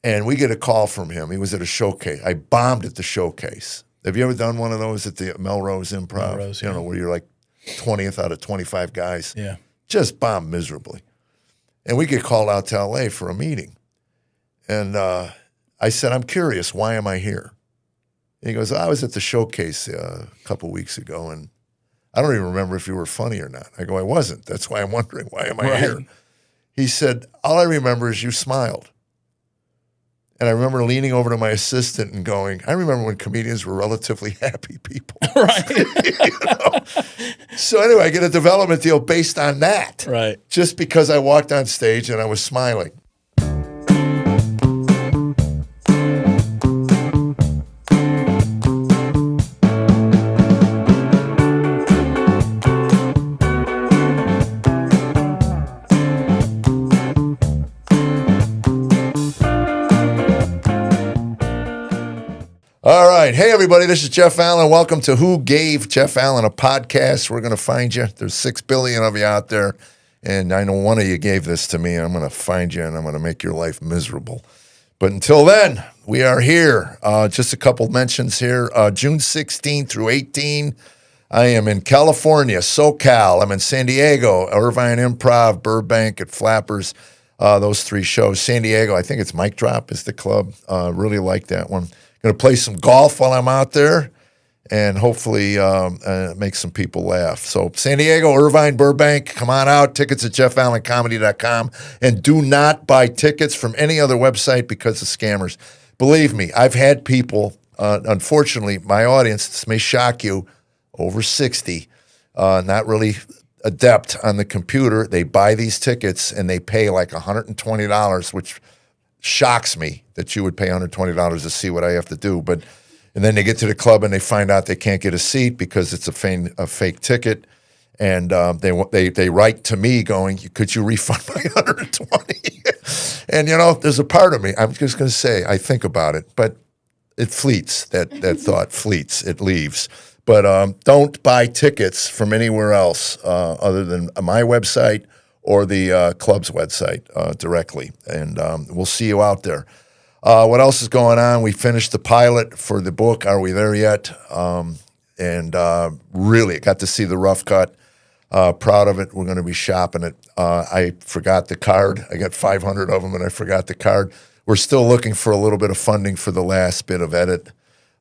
And we get a call from him. He was at a showcase. I bombed at the showcase. Have you ever done one of those at the Melrose Improv? Melrose, you know, where you're like 20th out of 25 guys. Yeah. Just bombed miserably. And we get called out to L.A. for a meeting. And I said, I'm curious, why am I here? And he goes, I was at the showcase a couple weeks ago, and I don't even remember if you were funny or not. I go, I wasn't. That's why I'm wondering, why am I here? He said, all I remember is you smiled. And I remember leaning over to my assistant and going, I remember when comedians were relatively happy people. Right. You know? So anyway, I get a development deal based on that. Right. Just because I walked on stage and I was smiling. All right. Hey, everybody. This is Jeff Allen. Welcome to Who Gave Jeff Allen a Podcast. We're going to find you. There's 6 billion of you out there, and I know one of you gave this to me. I'm going to find you, and I'm going to make your life miserable. But until then, we are here. Just a couple mentions here. June 16 through 18, I am in California, SoCal. I'm in San Diego, Irvine Improv, Burbank at Flappers. Those 3 shows. San Diego, I think it's Mic Drop is the club. Really like that one. Going to play some golf while I'm out there and hopefully make some people laugh. So San Diego, Irvine, Burbank, come on out. Tickets at jeffallencomedy.com. And do not buy tickets from any other website because of scammers. Believe me, I've had people, unfortunately, my audience, this may shock you, over 60, not really adept on the computer. They buy these tickets and they pay like $120, which shocks me that you would pay $120 to see what I have to do. And then they get to the club and they find out they can't get a seat because it's a fake ticket. And they write to me going, could you refund my $120? And, you know, there's a part of me, I'm just going to say, I think about it, but it fleets. That thought fleets. It leaves. But don't buy tickets from anywhere else other than my website or the club's website directly. And we'll see you out there. What else is going on? We finished the pilot for the book, Are We There Yet? And really got to see the rough cut. Proud of it. We're going to be shopping it. I forgot the card. I got 500 of them, and I forgot the card. We're still looking for a little bit of funding for the last bit of edit.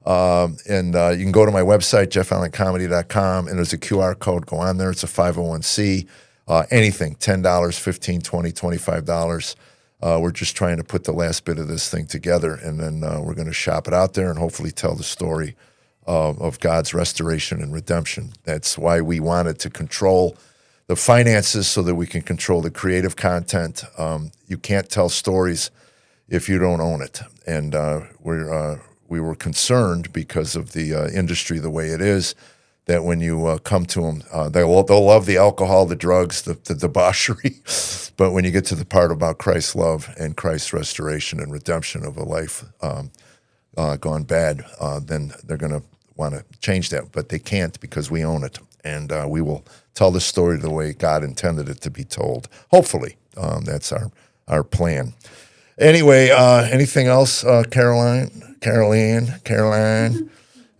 And you can go to my website, jeffallencomedy.com, and there's a QR code. Go on there. It's a 501c. Anything, $10, $15, $20, $25. We're just trying to put the last bit of this thing together, and then we're going to shop it out there and hopefully tell the story of God's restoration and redemption. That's why we wanted to control the finances so that we can control the creative content. You can't tell stories if you don't own it. And we were concerned because of the industry the way it is, that when you come to them, they'll love the alcohol, the drugs, the debauchery. But when you get to the part about Christ's love and Christ's restoration and redemption of a life gone bad, then they're going to want to change that. But they can't because we own it. And we will tell the story the way God intended it to be told. Hopefully, that's our plan. Anyway, anything else, Caroline?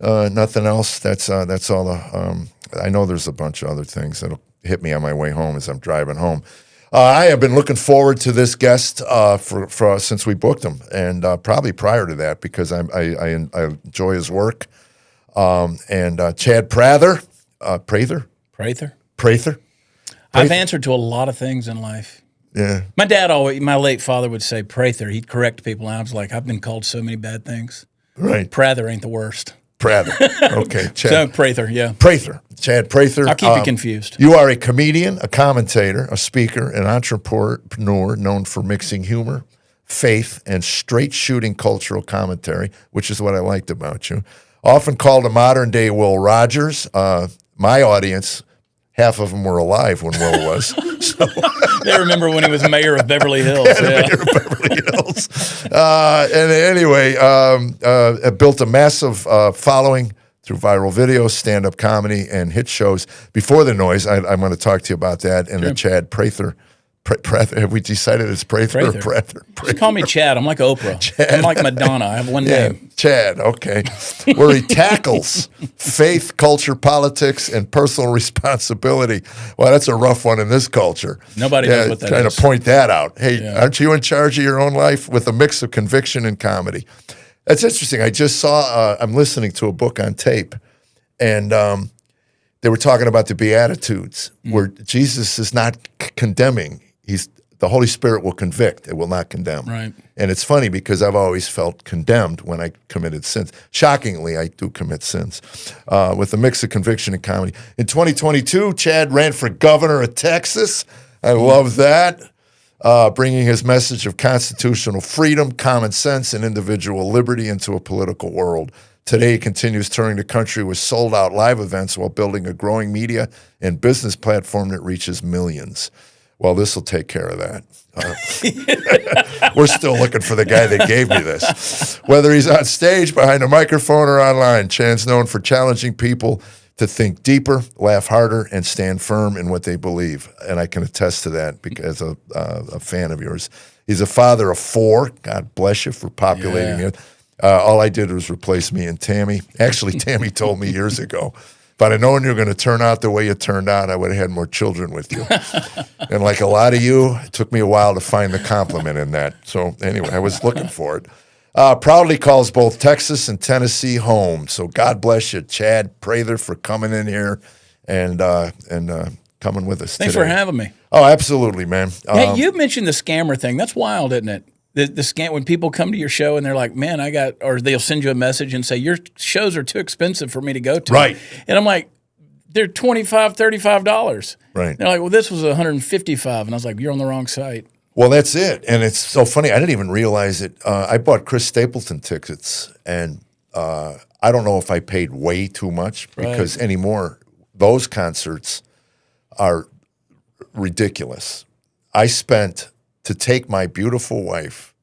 Nothing else. That's all. I know there's a bunch of other things that'll hit me on my way home as I'm driving home. I have been looking forward to this guest for since we booked him, and probably prior to that because I enjoy his work. And Chad Prather, Prather. I've answered to a lot of things in life. Yeah. My late father would say Prather. He'd correct people, and I was like, I've been called so many bad things. Right. Prather ain't the worst. Prather. Okay. Chad. So Prather, yeah. Prather. Chad Prather. I'll keep you confused. You are a comedian, a commentator, a speaker, an entrepreneur known for mixing humor, faith, and straight-shooting cultural commentary, which is what I liked about you. Often called a modern-day Will Rogers. My audience, half of them were alive when Will was. So they remember when he was mayor of Beverly Hills. Mayor of Beverly Hills. And anyway, built a massive following through viral videos, stand-up comedy, and hit shows. Before the noise, I'm going to talk to you about that and the Chad Prather Prather. Have we decided it's Prather or Prather? Just call me Chad. I'm like Oprah. Chad. I'm like Madonna. I have one name. Chad, okay. Where he tackles faith, culture, politics, and personal responsibility. Well, that's a rough one in this culture. Nobody knows what that is. Trying to point that out. Hey, aren't you in charge of your own life? With a mix of conviction and comedy. That's interesting. I just saw, I'm listening to a book on tape, and they were talking about the Beatitudes, where Jesus is not condemning. The Holy Spirit will convict; it will not condemn. Right. And it's funny because I've always felt condemned when I committed sins. Shockingly, I do commit sins with a mix of conviction and comedy. In 2022, Chad ran for governor of Texas. I love that, bringing his message of constitutional freedom, common sense, and individual liberty into a political world. Today, he continues touring the country with sold-out live events while building a growing media and business platform that reaches millions. Well, this will take care of that. We're still looking for the guy that gave me this. Whether he's on stage, behind a microphone, or online, Chad's known for challenging people to think deeper, laugh harder, and stand firm in what they believe. And I can attest to that because I'm a fan of yours. He's a father of 4. God bless you for populating it. All I did was replace me and Tammy. Actually, Tammy told me years ago, if I'd have known you were going to turn out the way you turned out, I would have had more children with you. And like a lot of you, it took me a while to find the compliment in that. So anyway, I was looking for it. Proudly calls both Texas and Tennessee home. So God bless you, Chad Prather, for coming in here and coming with us Thanks today. for having me. Oh, absolutely, man. Hey, you mentioned the scammer thing. That's wild, isn't it? The scam, when people come to your show and they're like, man, or they'll send you a message and say, your shows are too expensive for me to go to. Right. And I'm like, they're $25, $35. Right. They're like, well, this was $155. And I was like, you're on the wrong site. Well, that's it. And it's so funny. I didn't even realize it. I bought Chris Stapleton tickets, and I don't know if I paid way too much because anymore those concerts are ridiculous. I spent, to take my beautiful wife,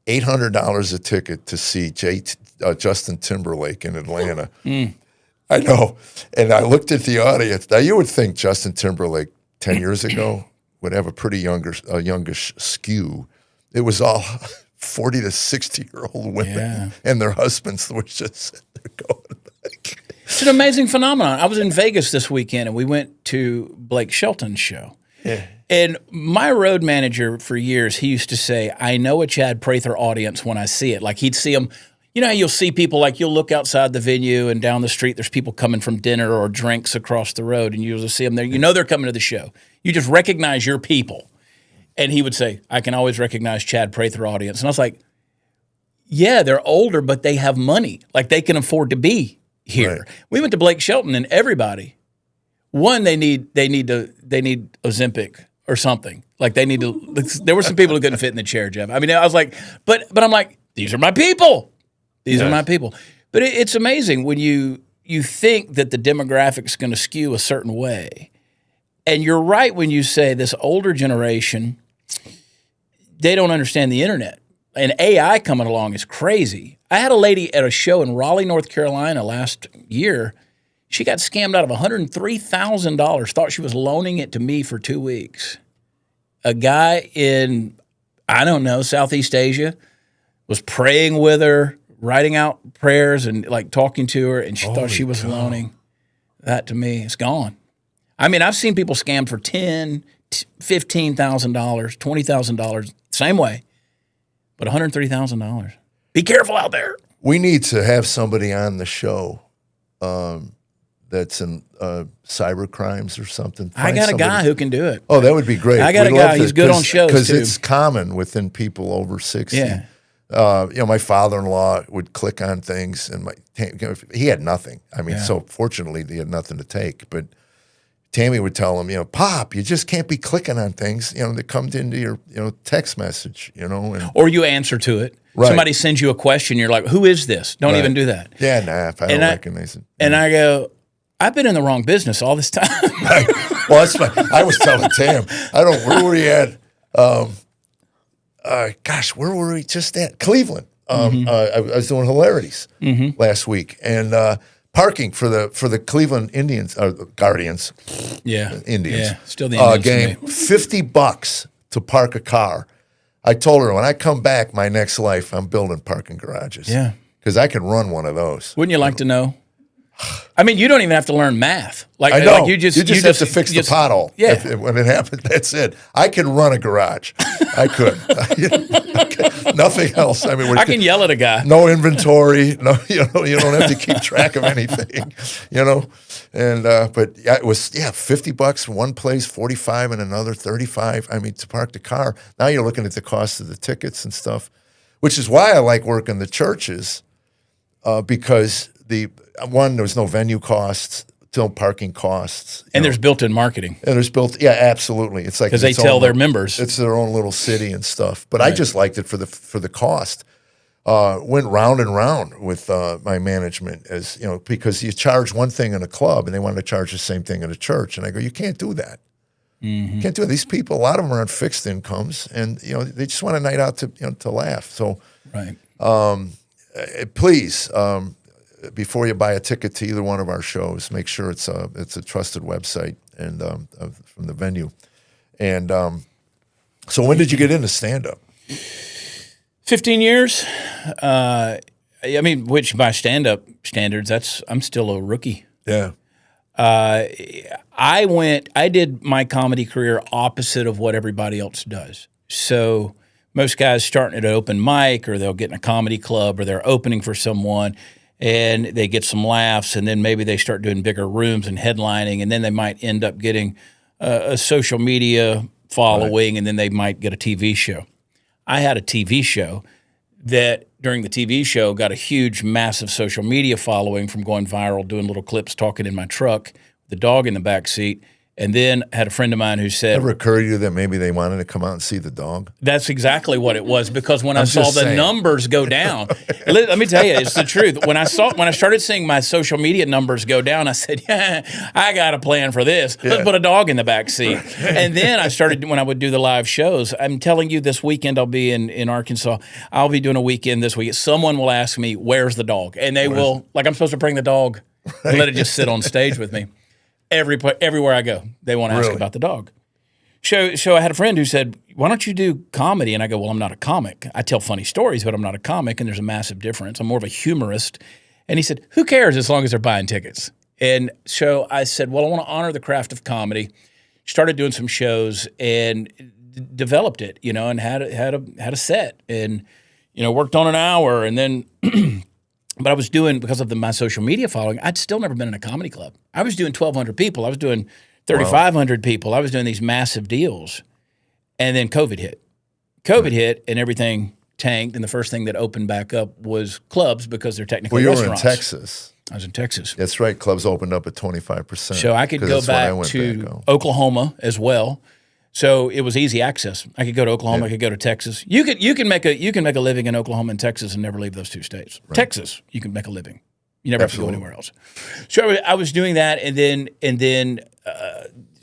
$800 a ticket to see Justin Timberlake in Atlanta. I know. And I looked at the audience. Now, you would think Justin Timberlake 10 years ago would have a pretty youngish skew. It was all 40 to 60-year-old women and their husbands were just sitting there going like. It's an amazing phenomenon. I was in Vegas this weekend, and we went to Blake Shelton's show. Yeah. And my road manager for years, he used to say, I know a Chad Prather audience when I see it. Like he'd see them. You know how you'll see people, like you'll look outside the venue and down the street, there's people coming from dinner or drinks across the road, and you'll see them there. You know they're coming to the show. You just recognize your people. And he would say, I can always recognize Chad Prather audience. And I was like, yeah, they're older, but they have money. Like they can afford to be here. Right. We went to Blake Shelton, and everybody, one, they need Ozempic or something. Like they need to. There were some people who couldn't fit in the chair, Jeff. I mean, I was like, but I'm like, these are my people. These are my people. But it's amazing when you think that the demographic's going to skew a certain way, and you're right when you say this older generation, they don't understand the internet. And AI coming along is crazy. I had a lady at a show in Raleigh, North Carolina last year. She got scammed out of $103,000, thought she was loaning it to me for 2 weeks. A guy in, I don't know, Southeast Asia was praying with her, writing out prayers and like talking to her, and she thought she was loaning that to me. It's gone. I mean, I've seen people scammed for $10,000, $15,000, $20,000, same way, but $103,000. Be careful out there. We need to have somebody on the show that's in cyber crimes or something. I got a guy who can do it. Oh, that would be great. I got a guy. He's good on shows, too. Because it's common within people over 60. Yeah. My father-in-law would click on things, and he had nothing. I mean, so fortunately, he had nothing to take. But Tammy would tell him, Pop, you just can't be clicking on things, that come into your, text message, and, or you answer to it. Right. Somebody sends you a question, you're like, who is this? Don't even do that. Yeah, if I don't recognize it. And I go, I've been in the wrong business all this time. Right. Well, that's I was telling Tam, where were we at? Where were we just at? Cleveland. I was doing hilarities last week, and parking for the Cleveland Indians, Guardians, Indians. Yeah, still the Indians game. $50 to park a car. I told her when I come back, my next life, I'm building parking garages. Yeah, because I can run one of those. Wouldn't you like to know? I mean, you don't even have to learn math. I know. You just have to fix the pothole. Yeah. When it happens, that's it. I can run a garage. I could. Nothing else. I mean, I can yell at a guy. No inventory. No, you don't have to keep track of anything. And but it was $50 in one place, 45 in another, 35. I mean, to park the car. Now you're looking at the cost of the tickets and stuff, which is why I like working the churches, because there's no venue costs, no parking costs, and there's built-in marketing. And there's absolutely. It's like because they tell their members it's their own little city and stuff. But right. I just liked it for the cost. Went round and round with my management because you charge one thing in a club and they wanted to charge the same thing in a church, and I go, you can't do that. Mm-hmm. You can't do it. These people, a lot of them are on fixed incomes, and they just want a night out to laugh. So, right. Please. Before you buy a ticket to either one of our shows, make sure it's a trusted website and from the venue. And so, when did you get into stand-up? 15 years. I mean, which by stand-up standards, I'm still a rookie. Yeah. I did my comedy career opposite of what everybody else does. So most guys starting at an open mic, or they'll get in a comedy club, or they're opening for someone, and they get some laughs, and then maybe they start doing bigger rooms and headlining, and then they might end up getting a social media following, right. And then they might get a TV show. I had a TV show that during the TV show got a huge, massive social media following from going viral, doing little clips, talking in my truck, the dog in the back seat. And then I had a friend of mine who said, ever occurred to you that maybe they wanted to come out and see the dog? That's exactly what it was, because when I saw the numbers go down, let me tell you, it's the truth. When I started seeing my social media numbers go down, I said, I got a plan for this. Yeah. Let's put a dog in the back seat. And then I started, when I would do the live shows, I'm telling you, this weekend I'll be in Arkansas. I'll be doing a weekend this week. Someone will ask me, where's the dog? And they will, like I'm supposed to bring the dog and let it just sit on stage with me. Everywhere I go, they want to ask about the dog. So I had a friend who said, why don't you do comedy? And I go, well, I'm not a comic. I tell funny stories, but I'm not a comic, and there's a massive difference. I'm more of a humorist. And he said, who cares as long as they're buying tickets? And so I said, well, I want to honor the craft of comedy. Started doing some shows and developed it, and had a set, and worked on an hour, and then but I was doing, because of my social media following, I'd still never been in a comedy club. I was doing 1,200 people. I was doing 3,500 people. I was doing these massive deals. And then COVID hit. COVID hit, and everything tanked, and the first thing that opened back up was clubs, because they're technically restaurants. You were in Texas. I was in Texas. That's right. Clubs opened up at 25%. So I could go back to Oklahoma as well. So it was easy access. I could go to Oklahoma. I could go to Texas. You can make a living in Oklahoma and Texas and never leave those two states. Right. Texas, you can make a living. You never have to go anywhere else. So I was doing that, and then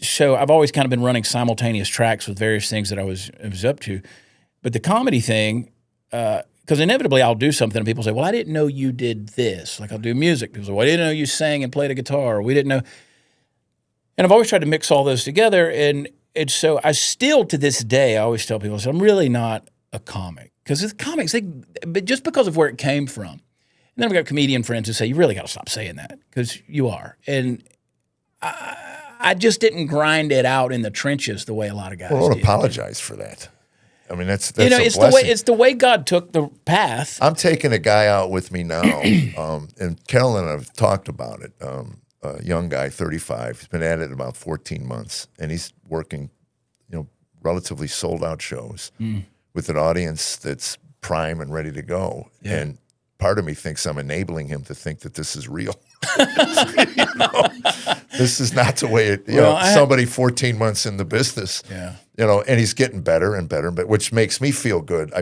so I've always kind of been running simultaneous tracks with various things that I was up to. But the comedy thing, because inevitably I'll do something and people say, well, I didn't know you did this. Like I'll do music. People say, well, I didn't know you sang and played a guitar. We didn't know. And I've always tried to mix all those together, and so I still, to this day, I always tell people, I'm really not a comic. Because the comics, but just because of where it came from. And then I've got comedian friends who say, you really got to stop saying that, because you are. And I just didn't grind it out in the trenches the way a lot of guys do. Well, don't apologize for that. I mean, that's it's the way God took the path. I'm taking a guy out with me now, and Carolyn and I've talked about it. A young guy, 35. He's been at it about 14 months, and he's working, relatively sold-out shows with an audience that's prime and ready to go. Yeah. And part of me thinks I'm enabling him to think that this is real. This is not the way it. Somebody 14 months in the business. Yeah. And he's getting better and better, but which makes me feel good.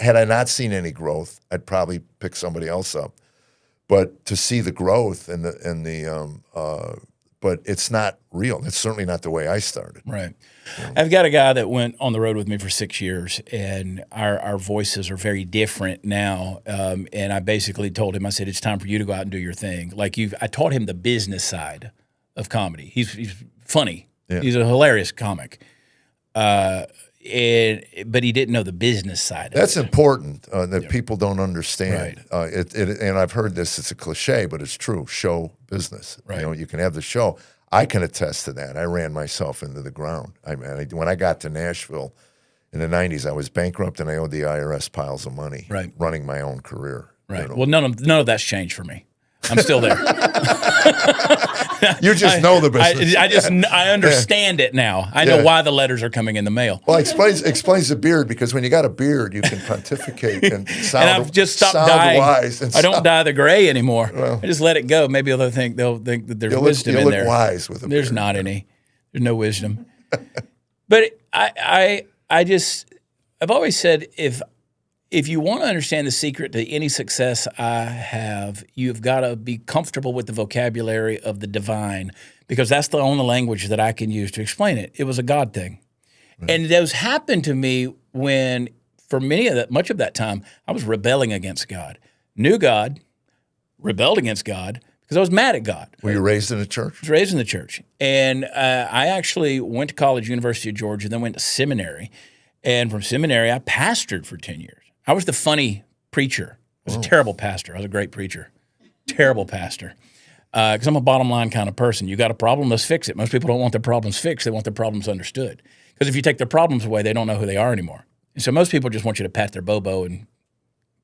Had I not seen any growth, I'd probably pick somebody else up. But to see the growth and the but it's not real. It's certainly not the way I started. Right. I've got a guy that went on the road with me for 6 years, and our voices are very different now. And I basically told him, I said, it's time for you to go out and do your thing. I taught him the business side of comedy. He's funny. Yeah. He's a hilarious comic. But he didn't know the business side of it. That's important that people don't understand. Right. And I've heard this, it's a cliche, but it's true, show business. Right. You can have the show. I can attest to that. I ran myself into the ground. When I got to Nashville in the 90s, I was bankrupt and I owed the IRS piles of money running my own career. Right. Well, none of that's changed for me. I'm still there. You just know the business. I understand it now. I know why the letters are coming in the mail. Well, explains the beard, because when you got a beard, you can pontificate and sound, and I've just stopped dyeing. Wise. And I don't dye the gray anymore. Well, I just let it go. Maybe they'll think that there's wisdom in there. You look wise with a beard. There's not any. There's no wisdom. But I've always said, if you want to understand the secret to any success I have, you've got to be comfortable with the vocabulary of the divine, because that's the only language that I can use to explain it. It was a God thing. Right. And those happened to me when, for much of that time, I was rebelling against God. Knew God, rebelled against God, because I was mad at God. Were you raised in a church? I was raised in the church. And I actually went to college, University of Georgia, then went to seminary. And from seminary, I pastored for 10 years. I was the funny preacher. I was a terrible pastor. I was a great preacher. Terrible pastor. Because I'm a bottom line kind of person. You got a problem, let's fix it. Most people don't want their problems fixed. They want their problems understood. Because if you take their problems away, they don't know who they are anymore. And so most people just want you to pat their bobo and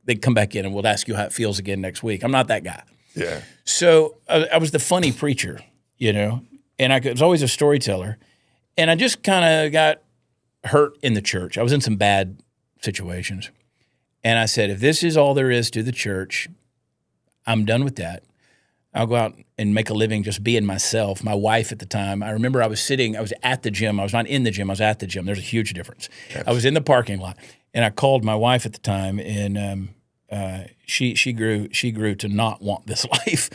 they come back in and we'll ask you how it feels again next week. I'm not that guy. Yeah. So I was the funny preacher, and I was always a storyteller. And I just kind of got hurt in the church. I was in some bad situations. And I said, if this is all there is to the church, I'm done with that. I'll go out and make a living just being myself. My wife at the time, I remember I was at the gym. I was not in the gym. I was at the gym. There's a huge difference. Yes. I was in the parking lot, and I called my wife at the time, and she grew to not want this life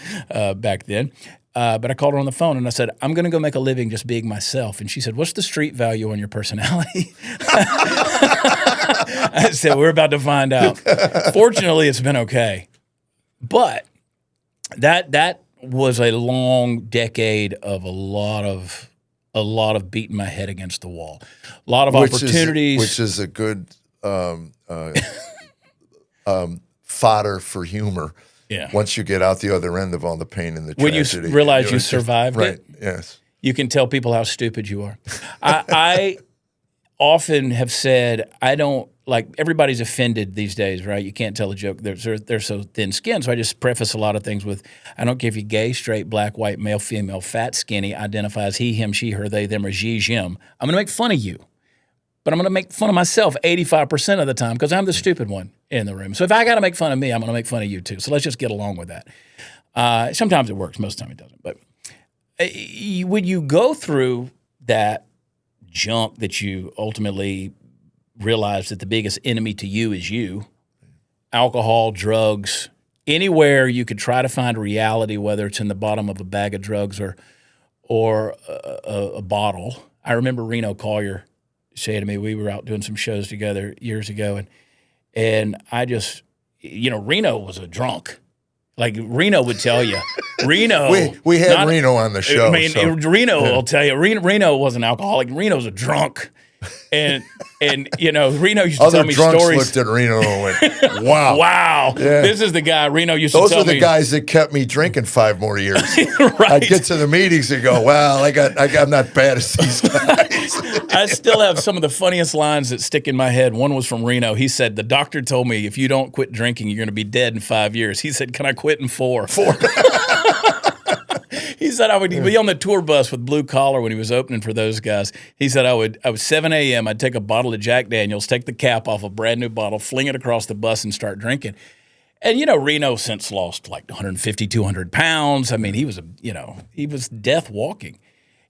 back then. But I called her on the phone, and I said, I'm going to go make a living just being myself. And she said, what's the street value on your personality? I said, we're about to find out. Fortunately, it's been okay. But that was a long decade of a lot of beating my head against the wall. A lot of opportunities. Which is a good fodder for humor. Yeah. Once you get out the other end of all the pain and the tragedy. When you realize you survived right. it. Yes. You can tell people how stupid you are. I often have said, I don't, like, everybody's offended these days, right? You can't tell a joke. They're so thin-skinned. So I just preface a lot of things with, I don't care if you're gay, straight, black, white, male, female, fat, skinny, identify as he, him, she, her, they, them, or she, him. I'm going to make fun of you. But I'm going to make fun of myself 85% of the time because I'm the stupid one in the room. So if I got to make fun of me, I'm going to make fun of you too. So let's just get along with that. Sometimes it works. Most of the time it doesn't. But when you go through that junk that you ultimately realize that the biggest enemy to you is you, alcohol, drugs, anywhere you could try to find reality, whether it's in the bottom of a bag of drugs or a bottle. I remember Reno Collier say to me, we were out doing some shows together years ago, and I just, Reno was a drunk. Like Reno would tell you. Reno. we had Reno on the show. Reno will tell you. Reno was an alcoholic. Reno's a drunk. And Reno used to tell me stories. Other drunks looked at Reno and went, wow. Wow. Yeah. This is the guy Reno used to tell me. Those were the guys that kept me drinking 5 more years. Right. I'd get to the meetings and go, well, I'm not bad as these guys. I still have some of the funniest lines that stick in my head. One was from Reno. He said, the doctor told me if you don't quit drinking, you're going to be dead in 5 years. He said, can I quit in 4? 4. He said I would be on the tour bus with Blue Collar when he was opening for those guys. He said I was 7 a.m. I'd take a bottle of Jack Daniels, take the cap off a brand new bottle, fling it across the bus, and start drinking. And Reno since lost like 150, 200 pounds. I mean, he was death walking.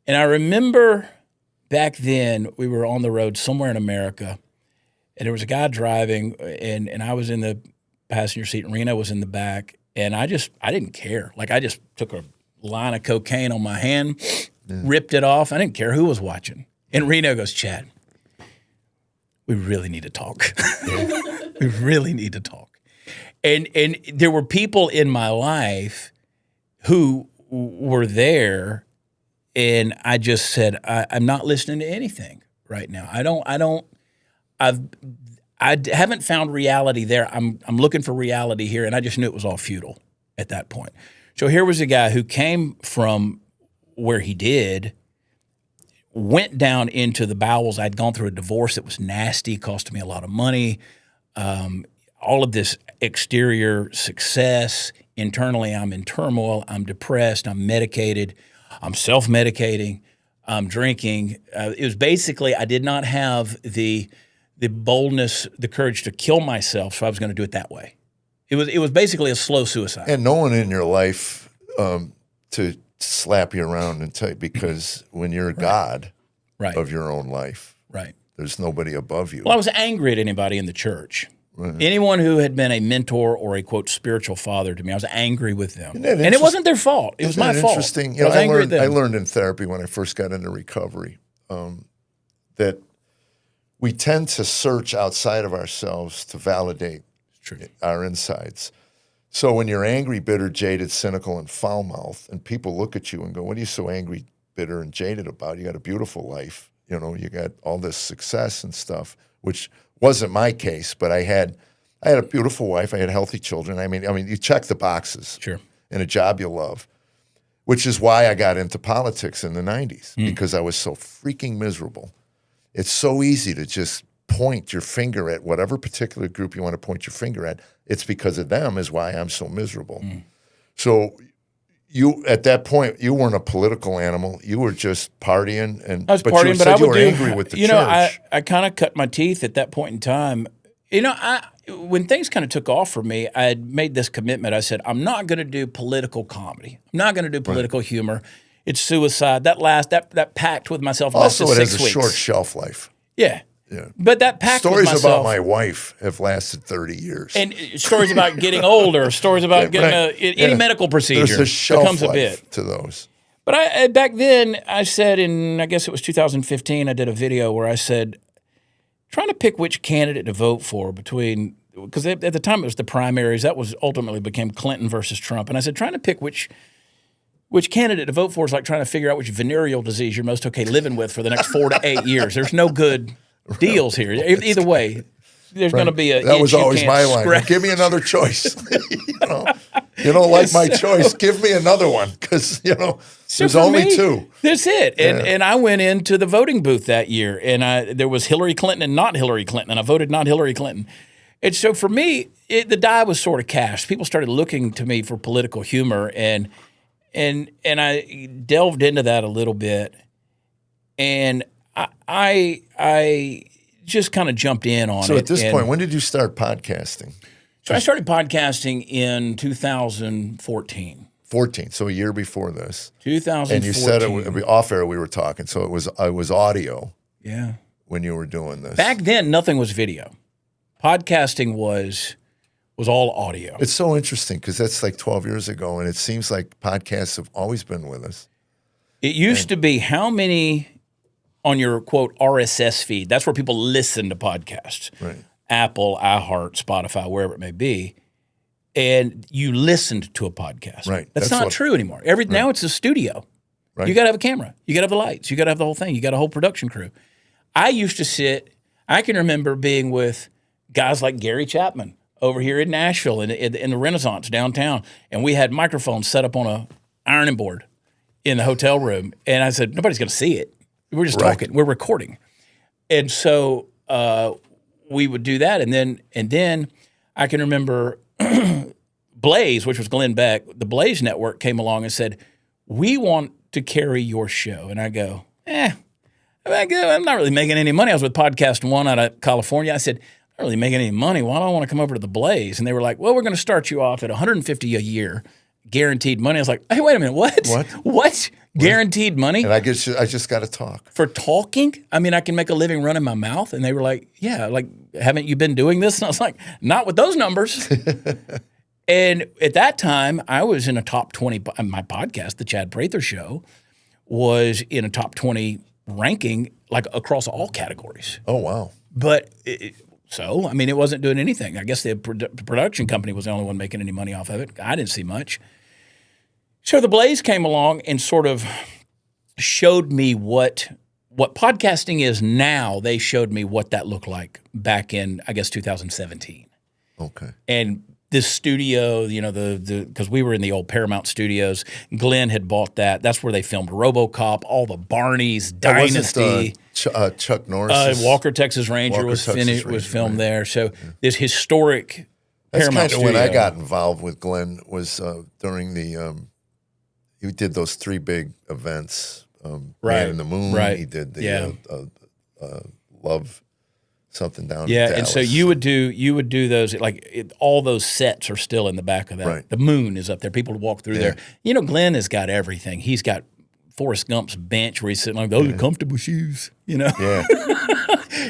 And I remember back then we were on the road somewhere in America, and there was a guy driving, and I was in the passenger seat, and Reno was in the back, and I didn't care. Like I just took a line of cocaine on my hand, ripped it off. I didn't care who was watching. And Reno goes, Chad, we really need to talk. We really need to talk. And there were people in my life who were there, and I just said, I'm not listening to anything right now. I haven't found reality there. I'm looking for reality here, and I just knew it was all futile at that point. So here was a guy who came from where he did, went down into the bowels. I'd gone through a divorce that was nasty, costed me a lot of money. All of this exterior success. Internally, I'm in turmoil. I'm depressed. I'm medicated. I'm self-medicating. I'm drinking. It was basically I did not have the boldness, the courage to kill myself, so I was going to do it that way. It was basically a slow suicide. And no one in your life to slap you around and tell you, because when you're God of your own life, there's nobody above you. Well, I was angry at anybody in the church. Anyone who had been a mentor or a, quote, spiritual father to me, I was angry with them. And it wasn't their fault. It was my fault. Interesting. You know, I learned in therapy when I first got into recovery that we tend to search outside of ourselves to validate our insides. So when you're angry, bitter, jaded, cynical, and foul-mouthed, and people look at you and go, what are you so angry, bitter, and jaded about? You got a beautiful life. You know, you got all this success and stuff, which wasn't my case, but I had a beautiful wife. I had healthy children. I mean, you check the boxes in a job you love, which is why I got into politics in the 90s, because I was so freaking miserable. It's so easy to just point your finger at whatever particular group you want to point your finger at. It's because of them is why I'm so miserable. So you, at that point, you weren't a political animal. You were just partying, I was partying, but I were angry with the church. I kind of cut my teeth at that point in time. You know, when things kind of took off for me, I had made this commitment. I said, I'm not going to do political comedy. I'm not going to do political humor. It's suicide. That pact with myself lasted 6 weeks. Also, it has a short shelf life. Yeah. But that pact with myself. Stories about my wife have lasted 30 years. And stories about getting older, stories about getting any medical procedure. There's a shelf becomes life a bit to those. But I back then, I said I guess it was 2015, I did a video where I said, trying to pick which candidate to vote for because at the time it was the primaries. That was ultimately became Clinton versus Trump. And I said, trying to pick which candidate to vote for is like trying to figure out which venereal disease you're most okay living with for the next 4 to 8 years. There's no good deals here. Either way, there's going to be a. That was always my line. Give me another choice. You don't like my choice. Give me another one, because there's only two. That's it. And I went into the voting booth that year, and there was Hillary Clinton and not Hillary Clinton, and I voted not Hillary Clinton. And so for me, the die was sort of cast. People started looking to me for political humor, and I delved into that a little bit, and I just kind of jumped in on it. So at this point, when did you start podcasting? So I started podcasting in 2014. 14, so a year before this. 2014. And you said off air we were talking, so it was audio. Yeah. When you were doing this. Back then, nothing was video. Podcasting was all audio. It's so interesting because that's like 12 years ago, and it seems like podcasts have always been with us. It used to be how many on your, quote, RSS feed. That's where people listen to podcasts. Right. Apple, iHeart, Spotify, wherever it may be. And you listened to a podcast. Right. That's not true anymore. Now it's a studio. Right. You got to have a camera. You got to have the lights. You got to have the whole thing. You got a whole production crew. I used to sit, I can remember being with guys like Gary Chapman over here in Nashville in the Renaissance downtown. And we had microphones set up on a ironing board in the hotel room. And I said, nobody's going to see it. We're just talking. We're recording. And so we would do that. And then I can remember Blaze, which was Glenn Beck, the Blaze Network came along and said, we want to carry your show. And I go, I'm not really making any money. I was with Podcast One out of California. I said, I'm not really making any money. Why don't I want to come over to the Blaze? And they were like, well, we're going to start you off at $150 a year, guaranteed money. I was like, hey, wait a minute, what? Guaranteed money? And I just got to talk. For talking? I mean, I can make a living running my mouth. And they were like, yeah, like, haven't you been doing this? And I was like, not with those numbers. And at that time, I was in a top 20. My podcast, the Chad Prather Show, was in a top 20 ranking, like across all categories. Oh, wow. But so, I mean, it wasn't doing anything. I guess the production company was the only one making any money off of it. I didn't see much. So the Blaze came along and sort of showed me what podcasting is now. They showed me what that looked like back in, I guess, 2017. Okay. And this studio, you know, because we were in the old Paramount studios. Glenn had bought that. That's where they filmed RoboCop, all the Barneys, Dynasty. Chuck Norris. Walker, Texas Ranger was filmed there. So this historic That's Paramount kind of studio. when I got involved with Glenn was during the he did those 3 big events, Man in the Moon. Right. He did the Love something down in Yeah, Dallas. and so you would do those, like all those sets are still in the back of that. Right. The Moon is up there. People would walk through there. You know, Glenn has got everything. He's got Forrest Gump's bench where he's sitting like, those are comfortable shoes, you know. Yeah.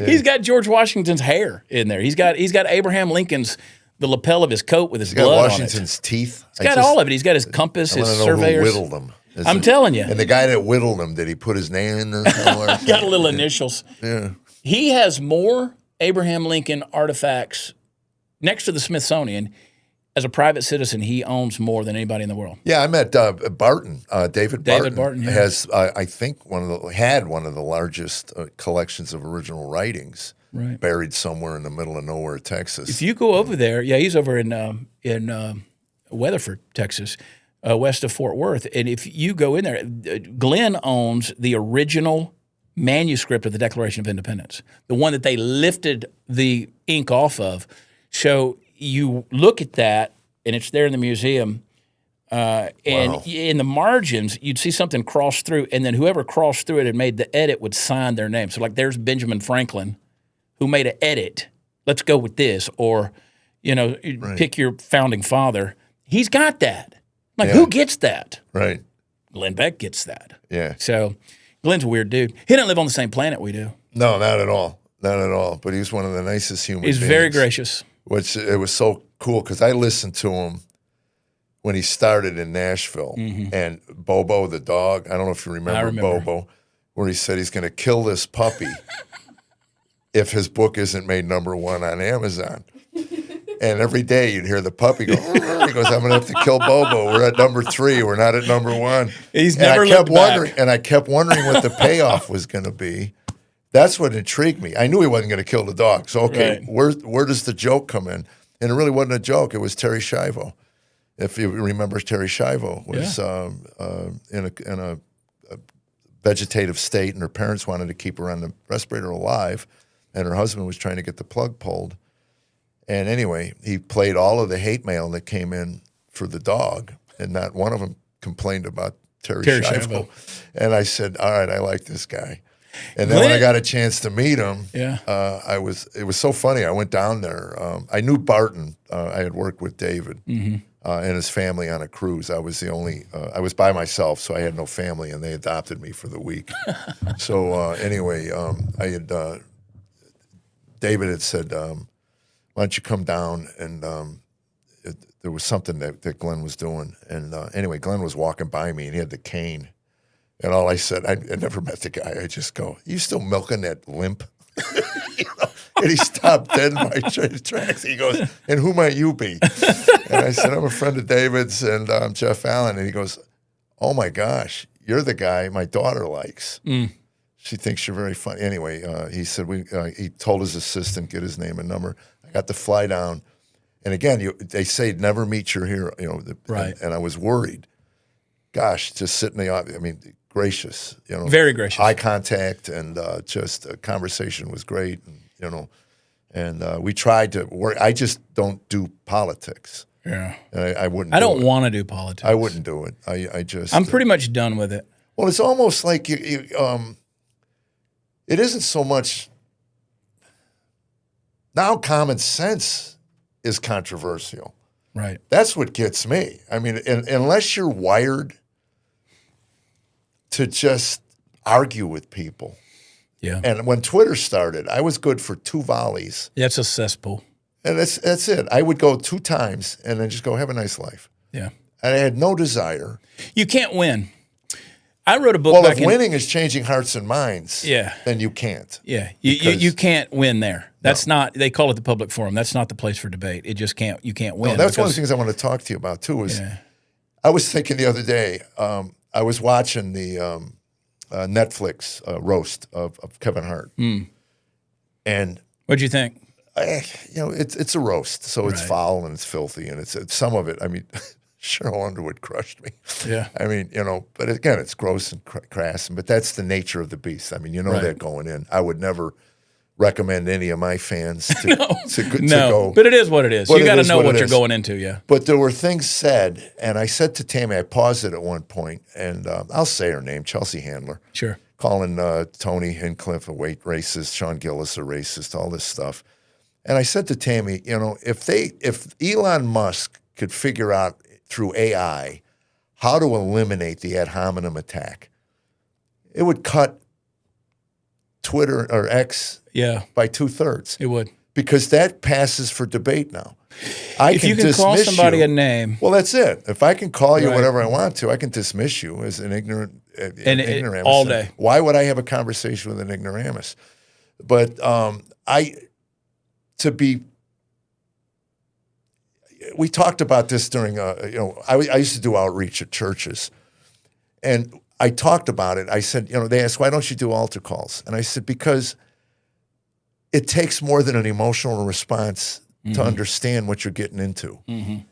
He's got George Washington's hair in there. He's got Abraham Lincoln's the lapel of his coat with his blood on it. Washington's teeth. He's got all of it. He's got his compass, his surveyors. Who whittled them. I'm telling you. And the guy that whittled them, did he put his name in there somewhere? Got a little initials. Yeah. He has more Abraham Lincoln artifacts next to the Smithsonian. As a private citizen, he owns more than anybody in the world. Yeah, I met Barton. David Barton yeah. has, I think, had one of the largest collections of original writings, buried somewhere in the middle of nowhere, Texas. If you go over there, he's over in Weatherford, Texas, west of Fort Worth. And if you go in there, Glenn owns the original manuscript of the Declaration of Independence, the one that they lifted the ink off of. So you look at that, and it's there in the museum, and in the margins, you'd see something cross through, and then whoever crossed through it and made the edit would sign their name. So like there's Benjamin Franklin, who made an edit. Let's go with this, or, you know, pick your founding father. He's got that. Like, who gets that? Right. Glenn Beck gets that. Yeah. So Glenn's a weird dude. He doesn't live on the same planet we do. No, not at all. Not at all. But he was one of the nicest human beings. He's very gracious. Which it was so cool because I listened to him when he started in Nashville. And Bobo the dog, I don't know if you remember Bobo, where he said he's going to kill this puppy if his book isn't made #1 on Amazon. And every day you'd hear the puppy go, he goes, I'm going to have to kill Bobo. We're at #3. We're not at #1. He's never looked back. And I kept wondering what the payoff was going to be. That's what intrigued me. I knew he wasn't going to kill the dog. So, okay, where does the joke come in? And it really wasn't a joke. It was Terry Schiavo. If you remember, Terry Schiavo was in a vegetative state, and her parents wanted to keep her on the respirator alive, and her husband was trying to get the plug pulled. And anyway, he played all of the hate mail that came in for the dog, and not one of them complained about Terry Schiavo. And I said, all right, I like this guy. And then when I got a chance to meet him, it was so funny. I went down there. I knew Barton. I had worked with David and his family on a cruise. I was I was by myself, so I had no family, and they adopted me for the week. So anyway, David had said, why don't you come down? And there was something that Glenn was doing. And anyway, Glenn was walking by me, and he had the cane. And all I said, I never met the guy. I just go, you still milking that limp? And he stopped dead in my tracks. He goes, and who might you be? And I said, I'm a friend of David's, and I'm Jeff Allen. And he goes, oh, my gosh, you're the guy my daughter likes. She thinks you're very funny. Anyway, he said, he told his assistant, get his name and number. I got to fly down. And again, they say never meet your hero. And I was worried. Gosh, just sitting in the office, I mean, gracious, very gracious, eye contact, and just a conversation was great, and we tried to work. I just don't do politics. Yeah, and I wouldn't. I don't want to do politics. I wouldn't do it. I'm pretty much done with it. Well, it's almost like it isn't so much now. Common sense is controversial. Right. That's what gets me. I mean, unless you're wired to just argue with people. Yeah. And when Twitter started, I was good for 2 volleys. Yeah, it's a cesspool. And that's it. I would go 2 times and then just go, have a nice life. Yeah. And I had no desire. You can't win. I wrote a book Well, back if winning is changing hearts and minds, then you can't. Yeah. You can't win there. That's not, they call it the public forum. That's not the place for debate. It just can't, you can't win. No, that's one of the things I want to talk to you about too is I was thinking the other day, I was watching the Netflix roast of Kevin Hart. And what'd you think? It's a roast, so it's foul and it's filthy, and it's some of it. I mean, Cheryl Underwood crushed me. Yeah. I mean, but again, it's gross and crass, but that's the nature of the beast. I mean, that going in. I would never recommend any of my fans to go. But it is what it is. You got to know what you're going into, yeah. But there were things said, and I said to Tammy, I paused it at one point, and I'll say her name, Chelsea Handler. Sure. Calling Tony Hinchcliffe a racist, Sean Gillis a racist, all this stuff. And I said to Tammy, if Elon Musk could figure out through AI how to eliminate the ad hominem attack, it would cut Twitter or X by 2/3. It would. Because that passes for debate now. If you can call somebody a name. Well, that's it. If I can call you whatever I want to, I can dismiss you as an ignoramus. All day. Why would I have a conversation with an ignoramus? But we talked about this during, I used to do outreach at churches, and I talked about it. I said, they asked, why don't you do altar calls? And I said, because it takes more than an emotional response to understand what you're getting into. You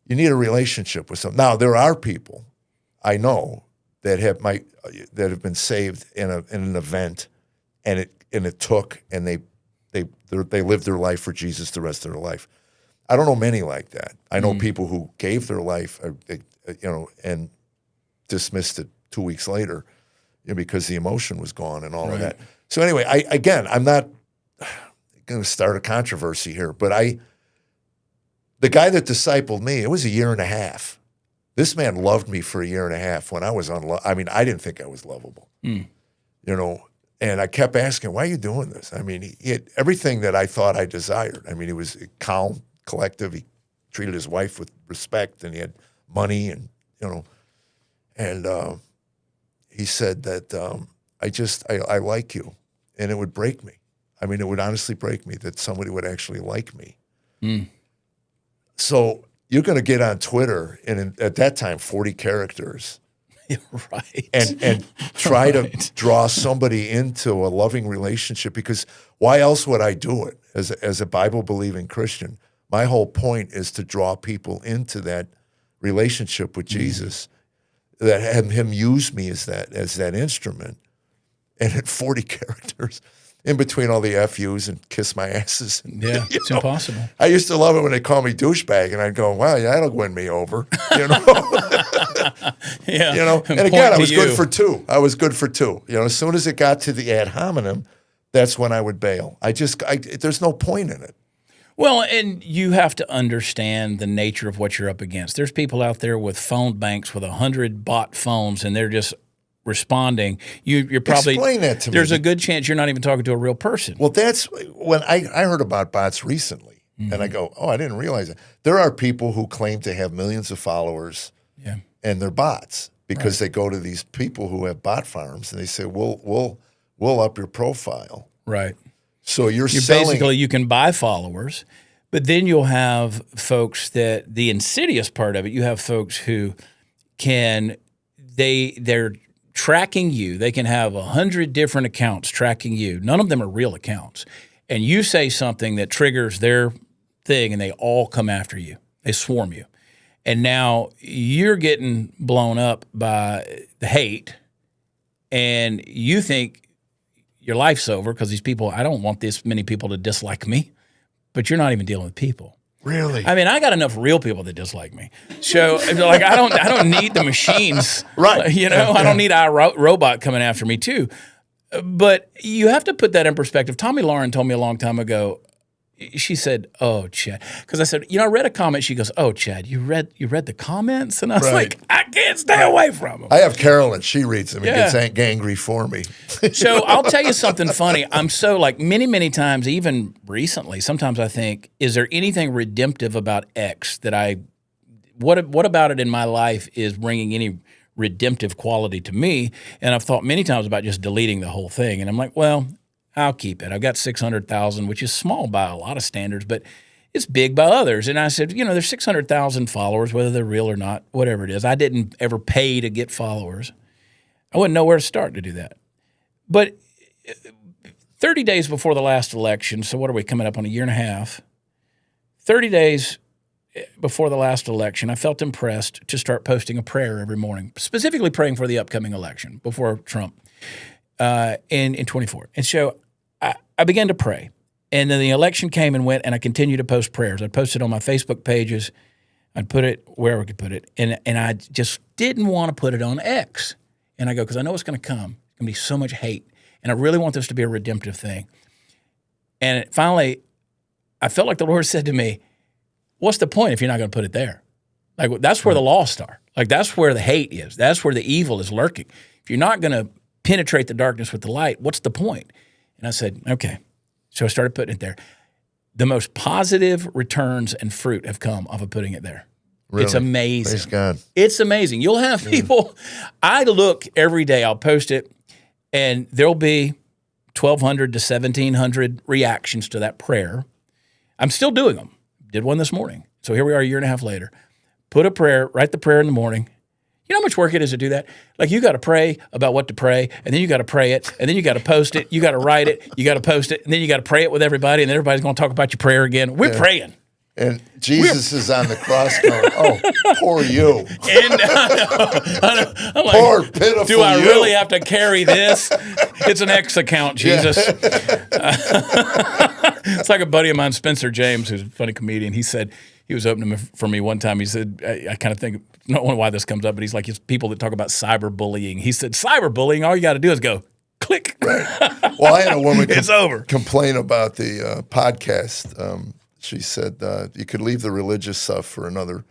need a relationship with someone. Now, there are people I know that have been saved in an event, and it took, and they lived their life for Jesus the rest of their life. I don't know many like that. I know people who gave their life, and dismissed it 2 weeks later, because the emotion was gone and all of that. So anyway, I'm not going to start a controversy here, but the guy that discipled me, it was 1.5 years. This man loved me for 1.5 years when I was I didn't think I was lovable, and I kept asking, why are you doing this? I mean, he had everything that I thought I desired. I mean, he was calm, collective. He treated his wife with respect, and he had money, and he said that I like you, and it would break me. I mean, it would honestly break me that somebody would actually like me. So you're going to get on Twitter, and at that time, 40 characters. Right. And try to draw somebody into a loving relationship, because why else would I do it as a Bible-believing Christian? My whole point is to draw people into that relationship with Jesus, that have him use me as that instrument. And at 40 characters, in between all the FUs and kiss my asses. Yeah, it's impossible. I used to love it when they call me douchebag, and I'd go, wow, yeah, that'll win me over. Yeah. And again, I was good for 2. As soon as it got to the ad hominem, that's when I would bail. There's no point in it. Well, and you have to understand the nature of what you're up against. There's people out there with phone banks with 100 bot phones, and they're just responding. You're probably explain that to me. There's a good chance you're not even talking to a real person. Well, that's when I heard about bots recently, and I go, oh, I didn't realize that. There are people who claim to have millions of followers, and they're bots because they go to these people who have bot farms, and they say, we'll up your profile. Right. So you're selling. Basically, you can buy followers, but then you'll have folks that the insidious part of it. You have folks who they're tracking you. They can have 100 different accounts tracking you. None of them are real accounts, and you say something that triggers their thing, and they all come after you. They swarm you, and now you're getting blown up by the hate, and you think your life's over because these people, I don't want this many people to dislike me, but you're not even dealing with people. Really? I mean, I got enough real people that dislike me. So, like, I don't need the machines. Right. I don't need a robot coming after me too. But you have to put that in perspective. Tommy Lauren told me a long time ago, she said, "Oh, Chad," because I said, I read a comment. She goes, "Oh, Chad, you read the comments?" And I was like, "I can't stay away from them." I have Carolyn. She reads them and Yeah. gets angry for me. So I'll tell you something funny. I'm so like many times, even recently, sometimes I think, is there anything redemptive about X that what about it in my life is bringing any redemptive quality to me? And I've thought many times about just deleting the whole thing. And I'm like, well, I'll keep it. I've got 600,000, which is small by a lot of standards, but it's big by others. And I said, there's 600,000 followers, whether they're real or not, whatever it is. I didn't ever pay to get followers. I wouldn't know where to start to do that. But 30 days before the last election, so what are we coming up on a year and a half? 30 days before the last election, I felt impressed to start posting a prayer every morning, specifically praying for the upcoming election before Trump in 24. And so I began to pray. And then the election came and went, and I continued to post prayers. I posted on my Facebook pages. I'd put it wherever I could put it. And I just didn't want to put it on X. And I go, because I know it's going to come. It's going to be so much hate. And I really want this to be a redemptive thing. And finally, I felt like the Lord said to me, what's the point if you're not going to put it there? Like, that's where the lost are. Like, that's where the hate is. That's where the evil is lurking. If you're not going to penetrate the darkness with the light, what's the point? And I said, okay. So I started putting it there. The most positive returns and fruit have come off of putting it there. Really? It's amazing. Praise God. It's amazing. You'll have people, I look every day, I'll post it, and there'll be 1,200 to 1,700 reactions to that prayer. I'm still doing them. Did one this morning. So here we are a year and a half later. Put a prayer, write the prayer in the morning. You know how much work it is to do that? Like, you got to pray about what to pray, and then you got to pray it, and then you got to post it, you got to write it, you got to post it, and then you got to pray it with everybody, and then everybody's going to talk about your prayer again. We're praying. And Jesus is on the cross going, oh, poor you. And I know. I'm like, poor, pitiful do I you. really have to carry this? It's an X account, Jesus. It's like a buddy of mine, Spencer James, who's a funny comedian. He said, he was opening for me one time. He said, I kind of think, I don't know why this comes up, but he's like, it's people that talk about cyberbullying. He said, cyberbullying, all you got to do is go, click. Right. Well, I had a woman it's over. complain about the podcast. She said you could leave the religious stuff for another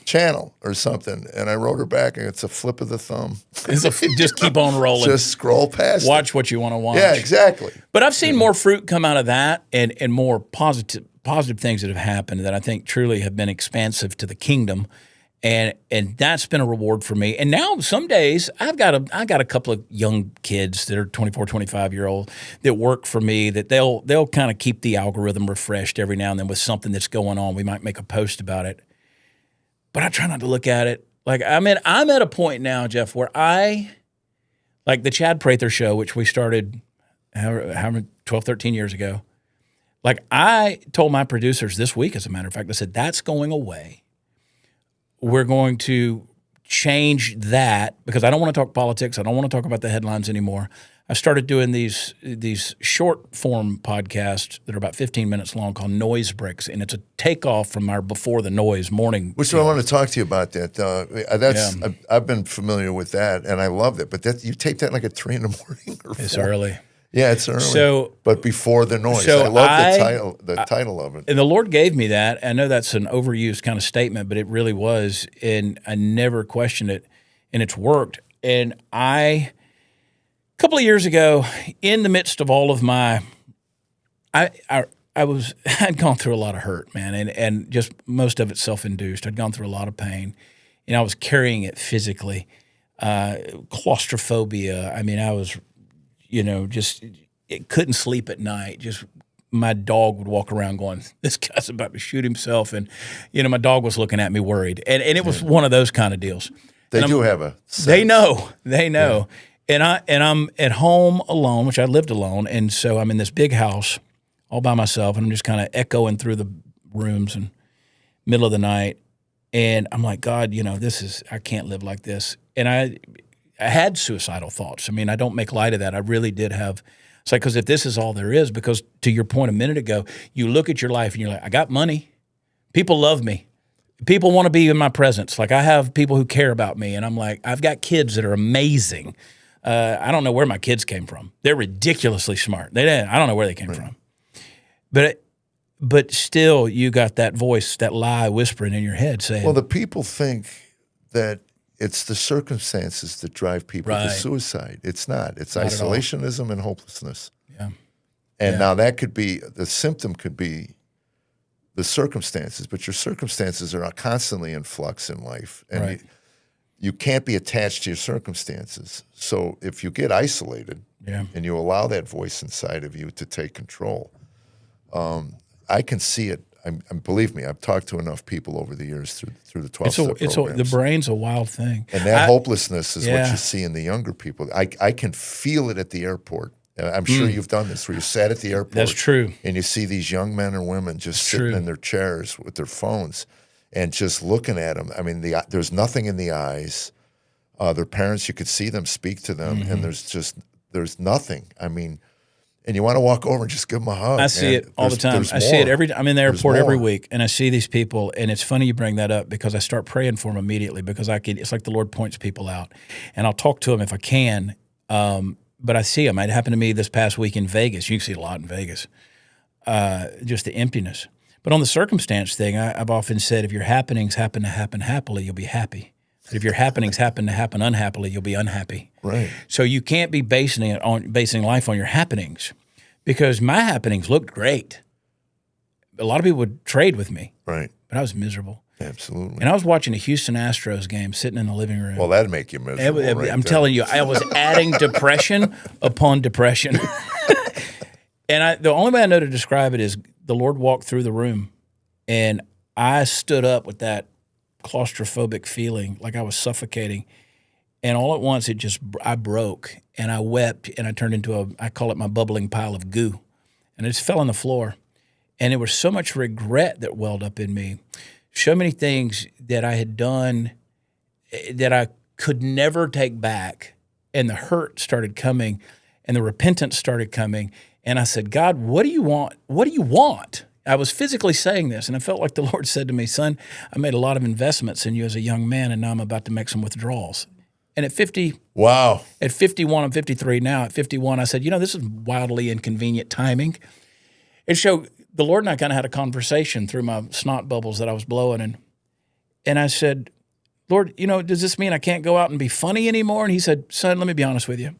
channel or something. And I wrote her back, and it's a flip of the thumb. Just keep on rolling. Just scroll past Watch what you want to watch. Yeah, exactly. But I've seen more fruit come out of that and more positive things that have happened that I think truly have been expansive to the kingdom. And that's been a reward for me. And now some days I got a couple of young kids that are 24, 25-year-old that work for me that they'll kind of keep the algorithm refreshed every now and then with something that's going on. We might make a post about it. But I try not to look at it. Like, I'm at a point now, Jeff, where like the Chad Prather show, which we started 12, 13 years ago. Like, I told my producers this week, as a matter of fact, I said, that's going away. We're going to change that because I don't want to talk politics. I don't want to talk about the headlines anymore. I started doing these short form podcasts that are about 15 minutes long called Noise Bricks, and it's a takeoff from our Before the Noise morning. Which I want to talk to you about that. I've been familiar with that, and I love it. But you tape that like at 3 in the morning or 4. It's early. Yeah, it's early. But Before the Noise. So I love the title of it. And the Lord gave me that. I know that's an overused kind of statement, but it really was, and I never questioned it, and it's worked. And a couple of years ago, in the midst of all of my, I'd gone through a lot of hurt, man, and just most of it self-induced. I'd gone through a lot of pain, and I was carrying it physically. Claustrophobia. I mean, I was, just couldn't sleep at night. Just my dog would walk around going, this guy's about to shoot himself. And, my dog was looking at me worried. And it was one of those kind of deals. They do have a sense. They know. Yeah. And I'm at home alone, which I lived alone. And so I'm in this big house all by myself. And I'm just kind of echoing through the rooms in middle of the night. And I'm like, God, I can't live like this. And I had suicidal thoughts. I mean, I don't make light of that. I really did have. It's like, because if this is all there is, because to your point a minute ago, you look at your life and you're like, I got money. People love me. People want to be in my presence. Like, I have people who care about me. And I'm like, I've got kids that are amazing. I don't know where my kids came from. They're ridiculously smart. I don't know where they came from. But but still you got that voice, that lie whispering in your head saying, Well, the people think that it's the circumstances that drive people to suicide. It's not. It's Not isolationism and hopelessness. yeah. And now that could be, the symptom could be the circumstances, but your circumstances are constantly in flux in life. And you can't be attached to your circumstances. So if you get isolated and you allow that voice inside of you to take control, I can see it. Believe me, I've talked to enough people over the years through the 12-step programs. The brain's a wild thing. And that hopelessness is what you see in the younger people. I can feel it at the airport. I'm sure you've done this, where you sat at the airport. That's true. And you see these young men and women just sitting in their chairs with their phones and just looking at them. I mean, there's nothing in the eyes. Their parents, you could see them, speak to them, and there's nothing. I mean, and you want to walk over and just give them a hug. I see it all the time. I see it I'm in the airport every week, and I see these people, and it's funny you bring that up because I start praying for them immediately because it's like the Lord points people out. And I'll talk to them if I can, but I see them. It happened to me this past week in Vegas. You can see it a lot in Vegas, just the emptiness. But on the circumstance thing, I've often said, if your happenings happen to happen happily, you'll be happy. But if your happenings happen to happen unhappily, you'll be unhappy. Right. So you can't be basing life on your happenings, because my happenings looked great. A lot of people would trade with me. Right. But I was miserable. Absolutely. And I was watching a Houston Astros game sitting in the living room. Well, that'd make you miserable. I'm telling you, I was adding depression upon depression. And the only way I know to describe it is the Lord walked through the room, and I stood up with that claustrophobic feeling, like I was suffocating. And all at once, I broke, and I wept, and I turned into I call it my bubbling pile of goo. And it just fell on the floor. And there was so much regret that welled up in me. So many things that I had done that I could never take back. And the hurt started coming, and the repentance started coming. And I said, God, what do you want? What do you want? I was physically saying this, and I felt like the Lord said to me, son, I made a lot of investments in you as a young man, and now I'm about to make some withdrawals. And at 50, at 51, I'm 53 now. At 51, I said, this is wildly inconvenient timing. And so the Lord and I kind of had a conversation through my snot bubbles that I was blowing. And I said, Lord, does this mean I can't go out and be funny anymore? And he said, son, let me be honest with you.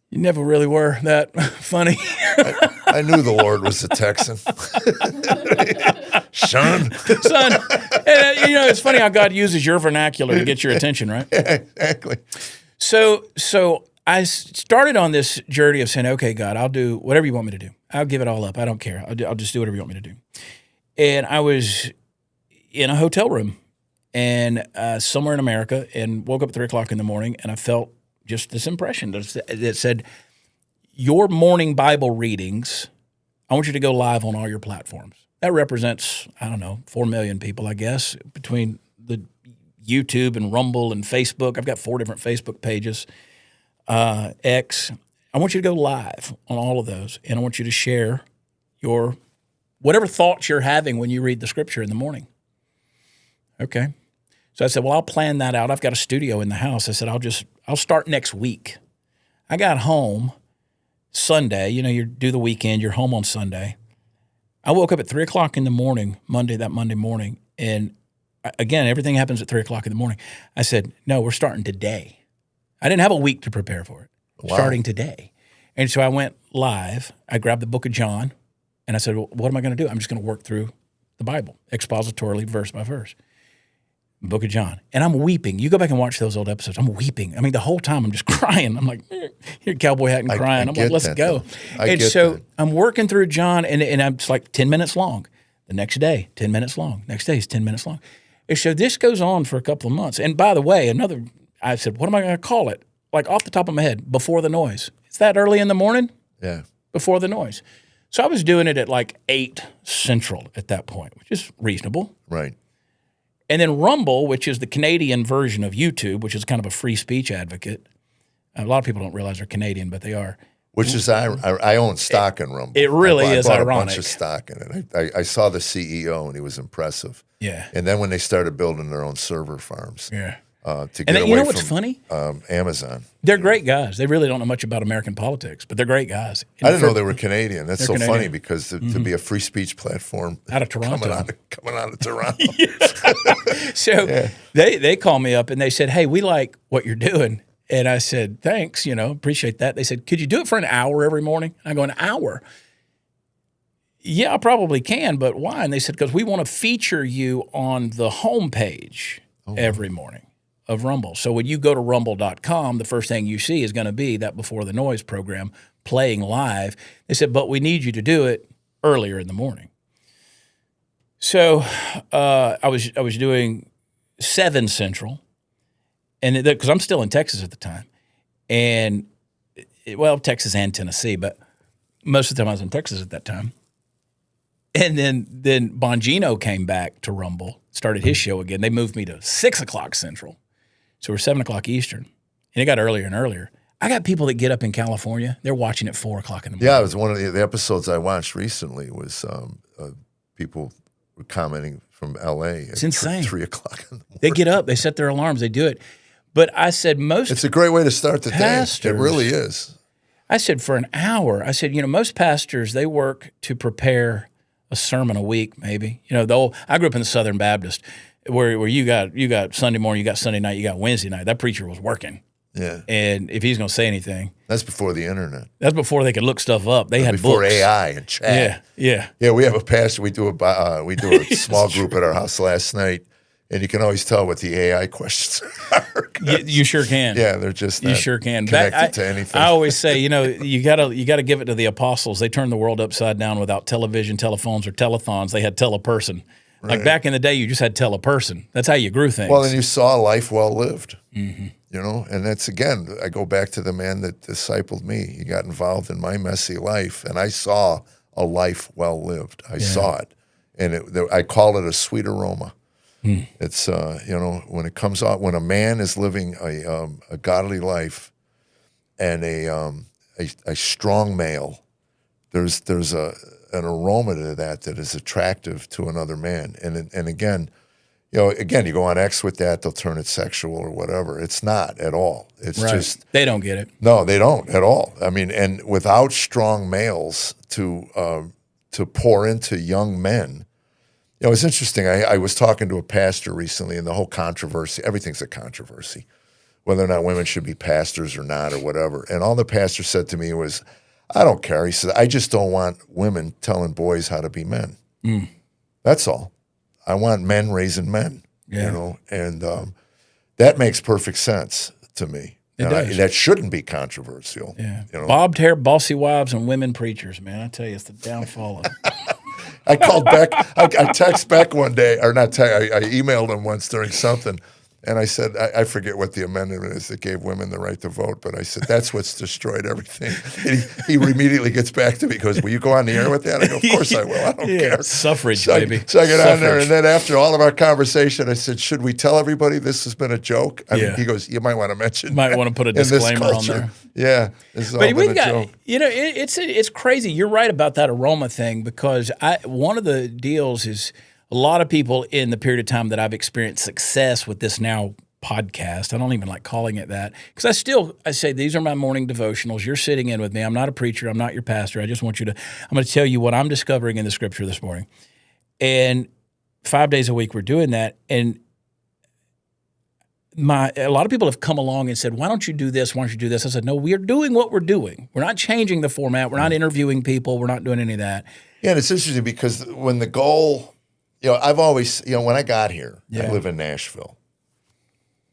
You never really were that funny. I knew the Lord was a Texan. Son. And, it's funny how God uses your vernacular to get your attention, right? Yeah, exactly. So I started on this journey of saying, okay, God, I'll do whatever you want me to do. I'll give it all up. I don't care. I'll just do whatever you want me to do. And I was in a hotel room and somewhere in America, and woke up at 3 o'clock in the morning, and I felt just this impression that said, your morning Bible readings, I want you to go live on all your platforms. That represents, 4 million people, I guess, between the YouTube and Rumble and Facebook. I've got 4 different Facebook pages, X. I want you to go live on all of those, and I want you to share your whatever thoughts you're having when you read the scripture in the morning. Okay. So I said, well, I'll plan that out. I've got a studio in the house. I said, I'll start next week. I got home Sunday. You do the weekend. You're home on Sunday. I woke up at 3 o'clock in the morning, Monday morning. And again, everything happens at 3 o'clock in the morning. I said, no, we're starting today. I didn't have a week to prepare for it. Wow. Starting today. And so I went live. I grabbed the book of John, and I said, well, what am I going to do? I'm just going to work through the Bible, expositorily, verse by verse. Book of John. And I'm weeping. You go back and watch those old episodes. I'm weeping. I mean, the whole time I'm just crying. I'm like, here, cowboy hat and crying. I'm like, let's go. And so I'm working through John, and it's like 10 minutes long. The next day, 10 minutes long. Next day is 10 minutes long. And so this goes on for a couple of months. And by the way, I said, what am I going to call it? Like off the top of my head, Before the Noise. It's that early in the morning? Yeah. Before the Noise. So I was doing it at like 8 Central at that point, which is reasonable. Right. And then Rumble, which is the Canadian version of YouTube, which is kind of a free speech advocate. A lot of people don't realize they're Canadian, but they are. Which is, I own stock in Rumble. It really is ironic. I bought a bunch of stock in it. I saw the CEO, and he was impressive. Yeah. And then when they started building their own server farms, yeah, to get away you know what's from funny? Amazon. They're great guys. They really don't know much about American politics, but they're great guys. I didn't know they were Canadian. That's so Canadian. funny because to be a free speech platform Out of Toronto. coming out of Toronto. So they called me up and they said, hey, we like what you're doing. And I said, thanks, appreciate that. They said, could you do it for an hour every morning? I go, an hour? Yeah, I probably can, but why? And they said, because we want to feature you on the homepage every morning of Rumble. So when you go to rumble.com, the first thing you see is going to be that Before the Noise program playing live. They said, but we need you to do it earlier in the morning. So I was doing 7 Central, and because I'm still in Texas at the time, and Texas and Tennessee, but most of the time I was in Texas at that time. And then Bongino came back to Rumble, started his show again. They moved me to 6 o'clock Central, so we're 7 o'clock Eastern, and it got earlier and earlier. I got people that get up in California; they're watching at 4 o'clock in the morning. Yeah, it was one of the episodes I watched recently. Was people were commenting from L.A. It's insane. 3 o'clock in the morning. They get up, they set their alarms, they do it. But I said It's a great way to start the pastors, day. It really is. I said for an hour. I said, most pastors, they work to prepare a sermon a week, maybe. I grew up in the Southern Baptist, where you got Sunday morning, you got Sunday night, you got Wednesday night. That preacher was working. Yeah. And if he's going to say anything, that's before the internet. That's before they could look stuff up. They had before books. AI and chat. Yeah. We have a pastor. We do a small group at our house last night, and you can always tell what the AI questions are. You sure can. Yeah, they're just you sure can connected to anything. I always say, you gotta give it to the apostles. They turned the world upside down without television, telephones, or telethons. They had teleperson. Right. Like back in the day, you just had teleperson. That's how you grew things. Well, and you saw a life well lived. Mm-hmm. And that's, again, I go back to the man that discipled me. He got involved in my messy life, and I saw a life well lived. I saw it, and I call it a sweet aroma. It's when it comes out, when a man is living a godly life and a strong male, there's an aroma to that is attractive to another man. And again, you go on X with that, they'll turn it sexual or whatever. It's not at all. It's just they don't get it. No, they don't at all. I mean, and without strong males to pour into young men. It's interesting. I was talking to a pastor recently, and the whole controversy, everything's a controversy, whether or not women should be pastors or not or whatever. And all the pastor said to me was, I don't care. He said, I just don't want women telling boys how to be men. That's all. I want men raising men, and that makes perfect sense to me. It does. That shouldn't be controversial. Yeah. Bobbed hair, bossy wives, and women preachers, man. I tell you, it's the downfall of I called Beck. I texted Beck one day, or not text, I emailed him once during something, and I said, I forget what the amendment is that gave women the right to vote, but I said, that's what's destroyed everything. And he immediately gets back to me, goes, will you go on the air with that? I go, of course I will. I don't care. Suffrage, so baby. So I get on there, and then after all of our conversation, I said, should we tell everybody this has been a joke? I mean, he goes, you might want to mention might want to put a disclaimer on there. Yeah. This has but all been a joke. It's crazy. You're right about that aroma thing, because one of the deals is a lot of people in the period of time that I've experienced success with this now podcast. I don't even like calling it that, because I say these are my morning devotionals. You're sitting in with me. I'm not a preacher. I'm not your pastor. I just want you to, I'm going to tell you what I'm discovering in the scripture this morning. And 5 days a week we're doing that. And a lot of people have come along and said, why don't you do this? Why don't you do this? I said, no, we're doing what we're doing. We're not changing the format. We're not interviewing people. We're not doing any of that. Yeah, and it's interesting because when the goal, I've always, when I got here, I live in Nashville.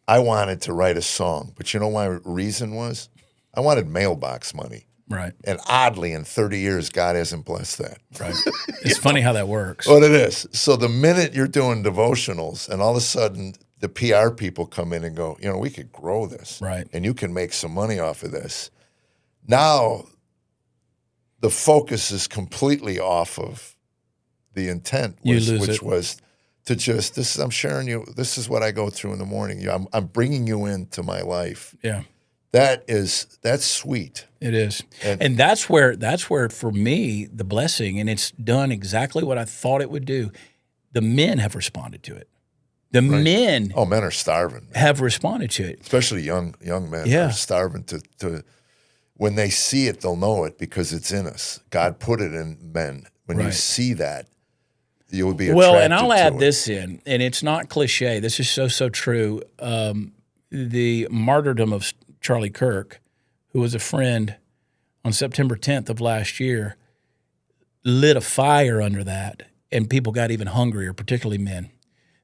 I wanted to write a song, but you know what my reason was? I wanted mailbox money. Right. And oddly, in 30 years, God hasn't blessed that. Right. It's funny how that works. Well, it is. So the minute you're doing devotionals and all of a sudden the PR people come in and go, we could grow this. Right. And you can make some money off of this. Now the focus is completely off of the intent, which was to just, I'm sharing you, this is what I go through in the morning. I'm bringing you into my life. Yeah. That's sweet. It is. And that's where for me, the blessing, and it's done exactly what I thought it would do. The men have responded to it. The men men are starving. have responded to it. Especially young men are starving to when they see it, they'll know it because it's in us. God put it in men. When you see that, you will be attracted Well, and I'll to add it. this in, and it's not cliche. This is so true. The martyrdom of Charlie Kirk, who was a friend on September 10th of last year, lit a fire under that, and people got even hungrier, particularly men,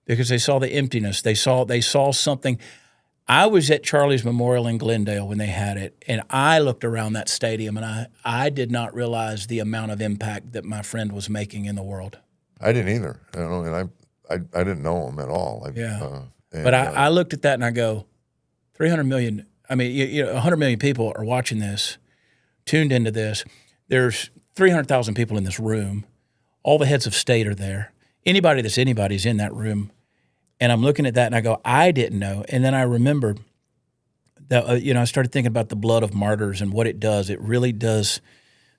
because they saw the emptiness. They saw something. I was at Charlie's Memorial in Glendale when they had it, and I looked around that stadium, and I did not realize the amount of impact that my friend was making in the world. I didn't either. And I didn't know him at all. But I looked at that and I go, 300 million. I mean, 100 million people are watching this, tuned into this. There's 300,000 people in this room. All the heads of state are there. Anybody that's anybody's in that room. And I'm looking at that and I go, I didn't know. And then I remember that, I started thinking about the blood of martyrs and what it does. It really does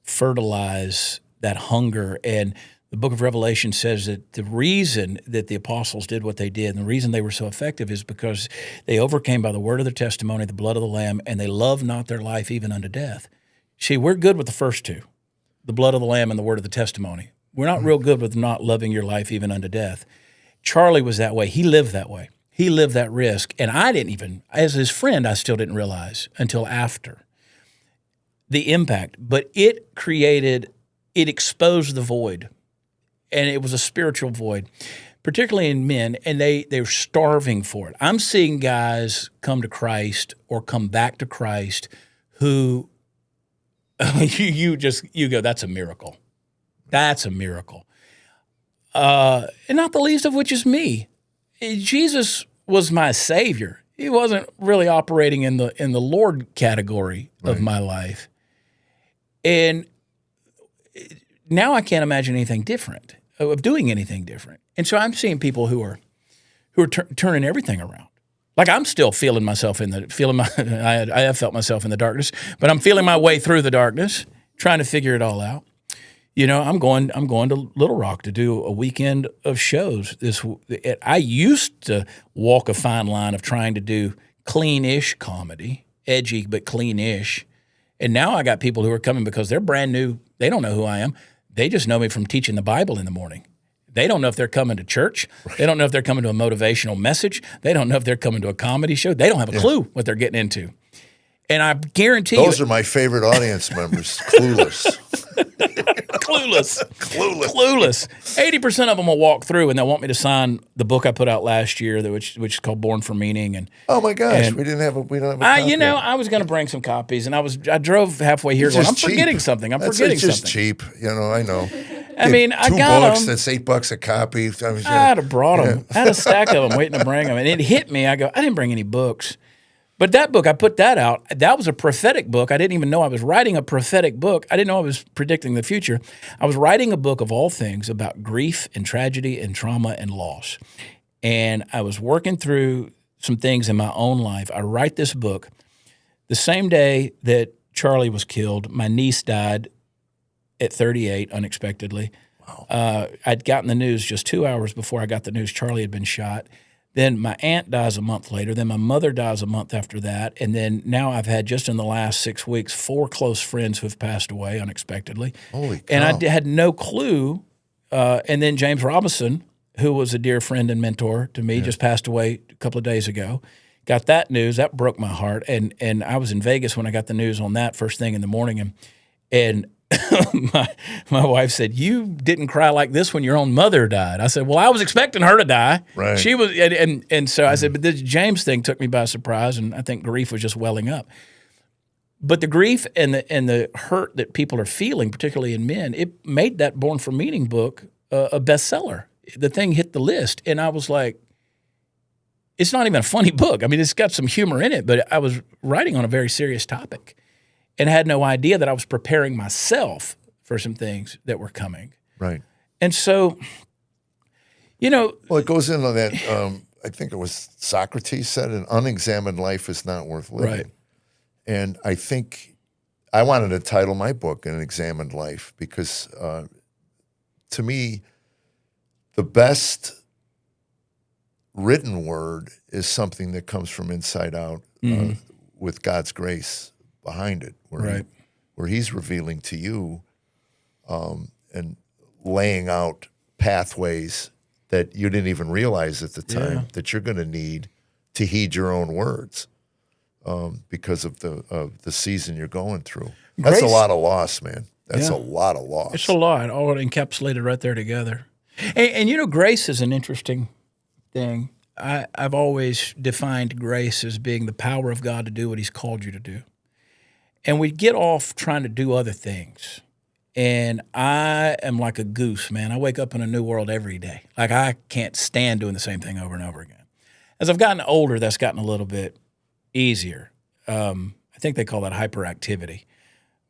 fertilize that hunger. And the book of Revelation says that the reason that the apostles did what they did and the reason they were so effective is because they overcame by the word of their testimony, the blood of the Lamb, and they loved not their life even unto death. See, we're good with the first two, the blood of the Lamb and the word of the testimony. We're not real good with not loving your life even unto death. Charlie was that way. He lived that way. He lived that risk. And I didn't even, as his friend, I still didn't realize until after the impact. But it exposed the void. And it was a spiritual void, particularly in men, and they're starving for it. I'm seeing guys come to Christ or come back to Christ who you go, that's a miracle. That's a miracle. And not the least of which is me. Jesus was my Savior. He wasn't really operating in the Lord category of my life. And now I can't imagine anything different, of doing anything different. And so I'm seeing people who are turning everything around. Like I'm still feeling myself I have felt myself in the darkness, but I'm feeling my way through the darkness, trying to figure it all out. I'm going to Little Rock to do a weekend of shows. I used to walk a fine line of trying to do clean-ish comedy, edgy but clean-ish. And now I got people who are coming because they're brand new. They don't know who I am. They just know me from teaching the Bible in the morning. They don't know if they're coming to church. They don't know if they're coming to a motivational message. They don't know if they're coming to a comedy show. They don't have a clue what they're getting into. And I guarantee those are my favorite audience members, clueless. Clueless. 80% of them will walk through and they'll want me to sign the book I put out last year, which is called Born for Meaning. And oh my gosh, we don't have a copy. I was going to bring some copies, and I drove halfway here going, I'm forgetting something. I'm forgetting something. It's just cheap, I know. I mean, I got two books. them. That's $8 a copy. I'd have brought them. I had a stack of them waiting to bring them, and it hit me. I go, I didn't bring any books. But that book, I put that out. That was a prophetic book. I didn't even know I was writing a prophetic book. I didn't know I was predicting the future. I was writing a book of all things about grief and tragedy and trauma and loss. And I was working through some things in my own life. I write this book. The same day that Charlie was killed, my niece died at 38 unexpectedly. Wow. I'd gotten the news just 2 hours before I got the news Charlie had been shot. Then my aunt dies a month later. Then my mother dies a month after that. And then now I've had, just in the last 6 weeks, 4 close friends who have passed away unexpectedly. Holy cow. And I had no clue. And then James Robinson, who was a dear friend and mentor to me, just passed away a couple of days ago. Got that news. That broke my heart. And I was in Vegas when I got the news on that first thing in the morning. And my wife said, "You didn't cry like this when your own mother died." I said, "Well, I was expecting her to die." Right. She was, and so I said, "But this James thing took me by surprise, and I think grief was just welling up." But the grief and the hurt that people are feeling, particularly in men, it made that Born for Meaning book a bestseller. The thing hit the list, and I was like, "It's not even a funny book. I mean, it's got some humor in it, but I was writing on a very serious topic." And had no idea that I was preparing myself for some things that were coming. Right. And so, Well, it goes into that, I think it was Socrates said, an unexamined life is not worth living. Right. And I think I wanted to title my book An Examined Life because to me, the best written word is something that comes from inside out with God's grace behind it, where He's revealing to you and laying out pathways that you didn't even realize at the time that you're going to need to heed your own words because of the season you're going through. That's a lot of loss, man. That's a lot of loss. It's a lot, all encapsulated right there together. And grace is an interesting thing. I've always defined grace as being the power of God to do what He's called you to do. And we get off trying to do other things. And I am like a goose, man. I wake up in a new world every day. Like I can't stand doing the same thing over and over again. As I've gotten older, that's gotten a little bit easier. I think they call that hyperactivity.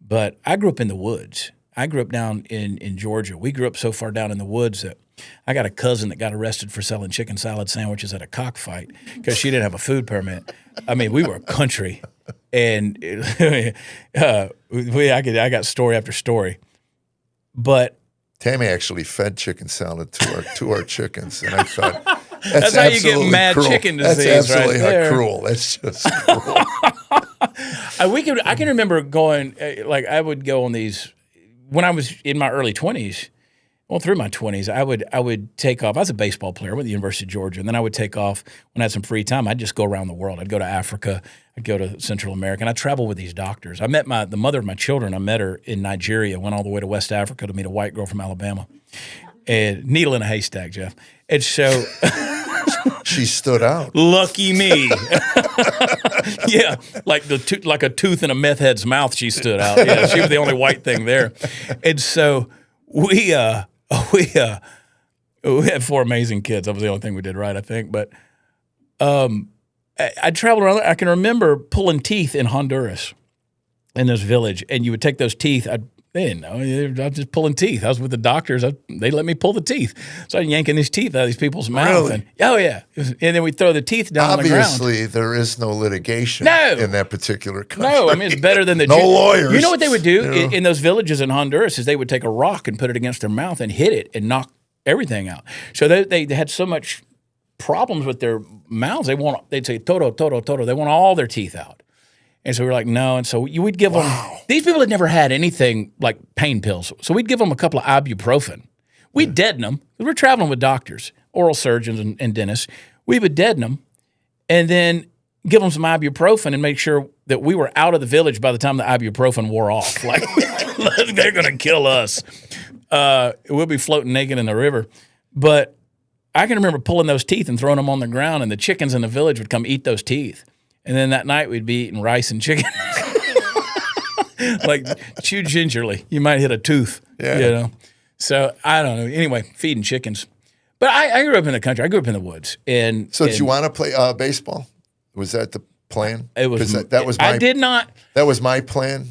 But I grew up in the woods. I grew up down in Georgia. We grew up so far down in the woods that I got a cousin that got arrested for selling chicken salad sandwiches at a cockfight because she didn't have a food permit. I mean, we were a country. And I got story after story. But Tammy actually fed chicken salad to our chickens, and I thought that's how you get mad cruel. chicken disease. That's absolutely right there. Cruel. That's just cruel. I can remember going like I would go on these when I was in my early 20s. Well, through my 20s, I would take off. I was a baseball player. I went to the University of Georgia, and then I would take off when I had some free time. I'd just go around the world. I'd go to Africa. I'd go to Central America, and I'd travel with these doctors. I met the mother of my children. I met her in Nigeria, went all the way to West Africa to meet a white girl from Alabama. And needle in a haystack, Jeff. And so she stood out. Lucky me. Yeah, like like a tooth in a meth head's mouth, she stood out. Yeah, she was the only white thing there. And so we had 4 amazing kids. That was the only thing we did right, I think. But I traveled around. I can remember pulling teeth in Honduras in this village, and you would take those teeth. They didn't know. I was just pulling teeth. I was with the doctors. They let me pull the teeth. So I'm yanking these teeth out of these people's mouth. Really? And then we throw the teeth down on the ground. Obviously, there is no litigation in that particular country. No, I mean, it's better than the lawyers. You know what they would do in those villages in Honduras is they would take a rock and put it against their mouth and hit it and knock everything out. So they had so much problems with their mouths. They'd say, todo, todo, todo. They want all their teeth out. And so we were like, no. And so you would give them, these people had never had anything like pain pills. So we'd give them a couple of ibuprofen. We'd deaden them. We were traveling with doctors, oral surgeons and dentists. We would deaden them and then give them some ibuprofen and make sure that we were out of the village by the time the ibuprofen wore off. Like, they're going to kill us. We'll be floating naked in the river. But I can remember pulling those teeth and throwing them on the ground, and the chickens in the village would come eat those teeth. And then that night we'd be eating rice and chicken. Like, chew gingerly. You might hit a tooth, So, I don't know. Anyway, feeding chickens. But I grew up in the country. I grew up in the woods. So did you want to play baseball? Was that the plan? It was. That was my, I did not. That was my plan.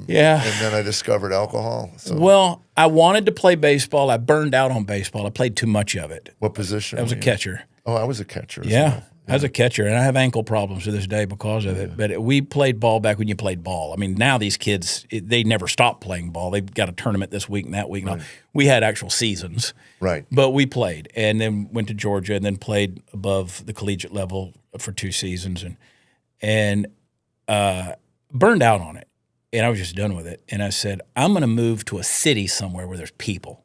Yeah. And then I discovered alcohol. So. Well, I wanted to play baseball. I burned out on baseball. I played too much of it. What position? I was a catcher. Oh, I was a catcher as well. Yeah. I was a catcher, and I have ankle problems to this day because of it. But we played ball back when you played ball. I mean, now these kids, they never stop playing ball. They've got a tournament this week and that week. Right. We had actual seasons. Right. But we played, and then went to Georgia and then played above the collegiate level for 2 seasons and burned out on it. And I was just done with it. And I said, I'm going to move to a city somewhere where there's people.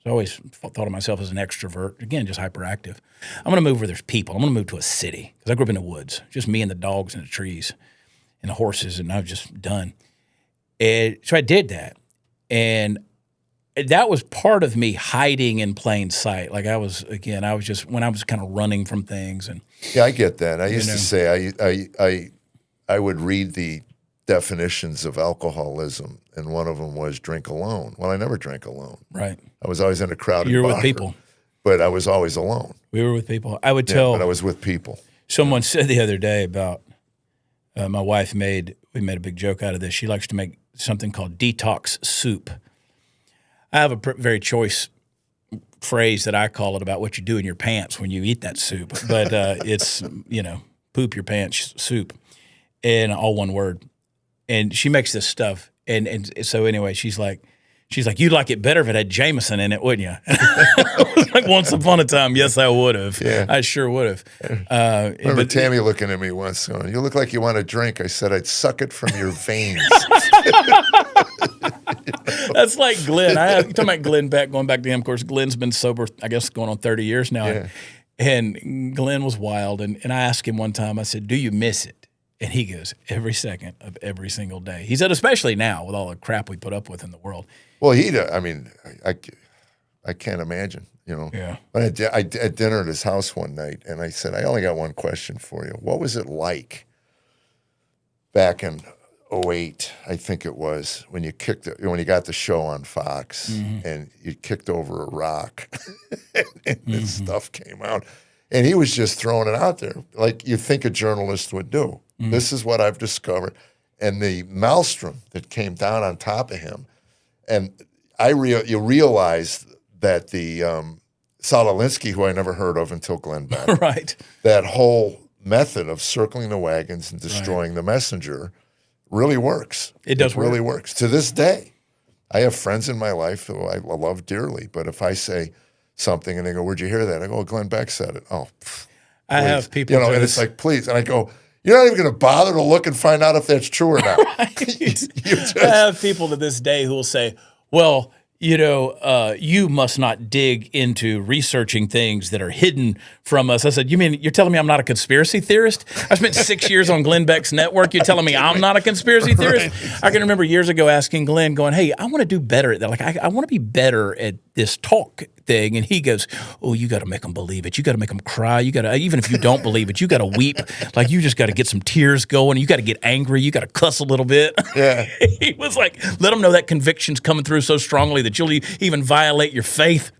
I always thought of myself as an extrovert. Again, just hyperactive. I'm going to move where there's people. I'm going to move to a city because I grew up in the woods, just me and the dogs and the trees and the horses, and I was just done. And so I did that. And that was part of me hiding in plain sight. Like I was just, when I was kind of running from things. And yeah, I get that. I used to say I would read the definitions of alcoholism, and one of them was drink alone. Well, I never drank alone. Right. I was always in a crowded You were bar, with people. But I was always alone. We were with people. I would tell. But I was with people. Someone said the other day about my wife we made a big joke out of this. She likes to make something called detox soup. I have a very choice phrase that I call it about what you do in your pants when you eat that soup. But it's, poop your pants soup, and all one word. And she makes this stuff. And so anyway, she's like, She's like, you'd like it better if it had Jameson in it, wouldn't you? I was like, once upon a time, yes, I would have. Yeah. I sure would have. Remember Tammy looking at me once going, you look like you want a drink. I said, I'd suck it from your veins. That's like Glenn. You're talking about Glenn Beck, going back to him. Of course, Glenn's been sober, I guess, going on 30 years now. Yeah. And Glenn was wild. And I asked him one time, I said, do you miss it? And he goes, every second of every single day. He said, especially now with all the crap we put up with in the world. Well, I can't imagine, Yeah. But I at dinner at his house one night, and I said, I only got one question for you. What was it like back in 2008, I think it was, when you got the show on Fox and you kicked over a rock and this stuff came out? And he was just throwing it out there like you think a journalist would do. This is what I've discovered. And the maelstrom that came down on top of him, and you realize that the Saul Alinsky, who I never heard of until Glenn Beck, Right. that whole method of circling the wagons and destroying the messenger really works. It does work. Really works. To this day, I have friends in my life who I love dearly, but if I say something and they go, where'd you hear that? I go, Glenn Beck said it. Oh, I have people and it's like, please. And I go, you're not even going to bother to look and find out if that's true or not. I have people to this day who will say, well, you must not dig into researching things that are hidden from us. I said, you mean you're telling me I'm not a conspiracy theorist? I spent 6 years on Glenn Beck's network. You're telling me I'm not a conspiracy theorist? Right. I can remember years ago asking Glenn, going, hey, I want to do better at that. Like, I want to be better at this talk thing. And he goes, oh, you got to make them believe it. You got to make them cry. You got to, even if you don't believe it, you got to weep. Like, you just got to get some tears going. You got to get angry. You got to cuss a little bit. Yeah. He was like, let them know that conviction's coming through so strongly that you'll even violate your faith.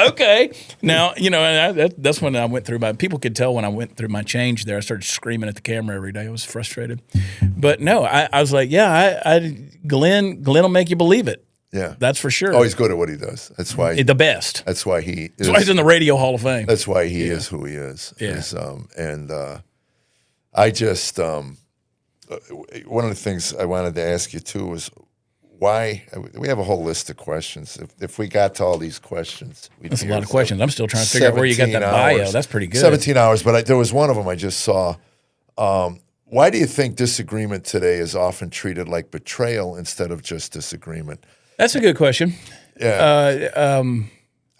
Okay. Now, and that's when I went through people could tell when I went through my change there. I started screaming at the camera every day. I was frustrated. But no, I was like, yeah, Glenn will make you believe it. Yeah. That's for sure. Oh, he's good at what he does. That's why. The best. That's why he's in the Radio Hall of Fame. That's why he is who he is. Yeah. I just, one of the things I wanted to ask you too was why, we have a whole list of questions. If we got to all these questions. That's a lot of questions. I'm still trying to figure out where you got that bio. That's pretty good. 17 hours, but there was one of them I just saw. Why do you think disagreement today is often treated like betrayal instead of just disagreement? That's a good question. Yeah.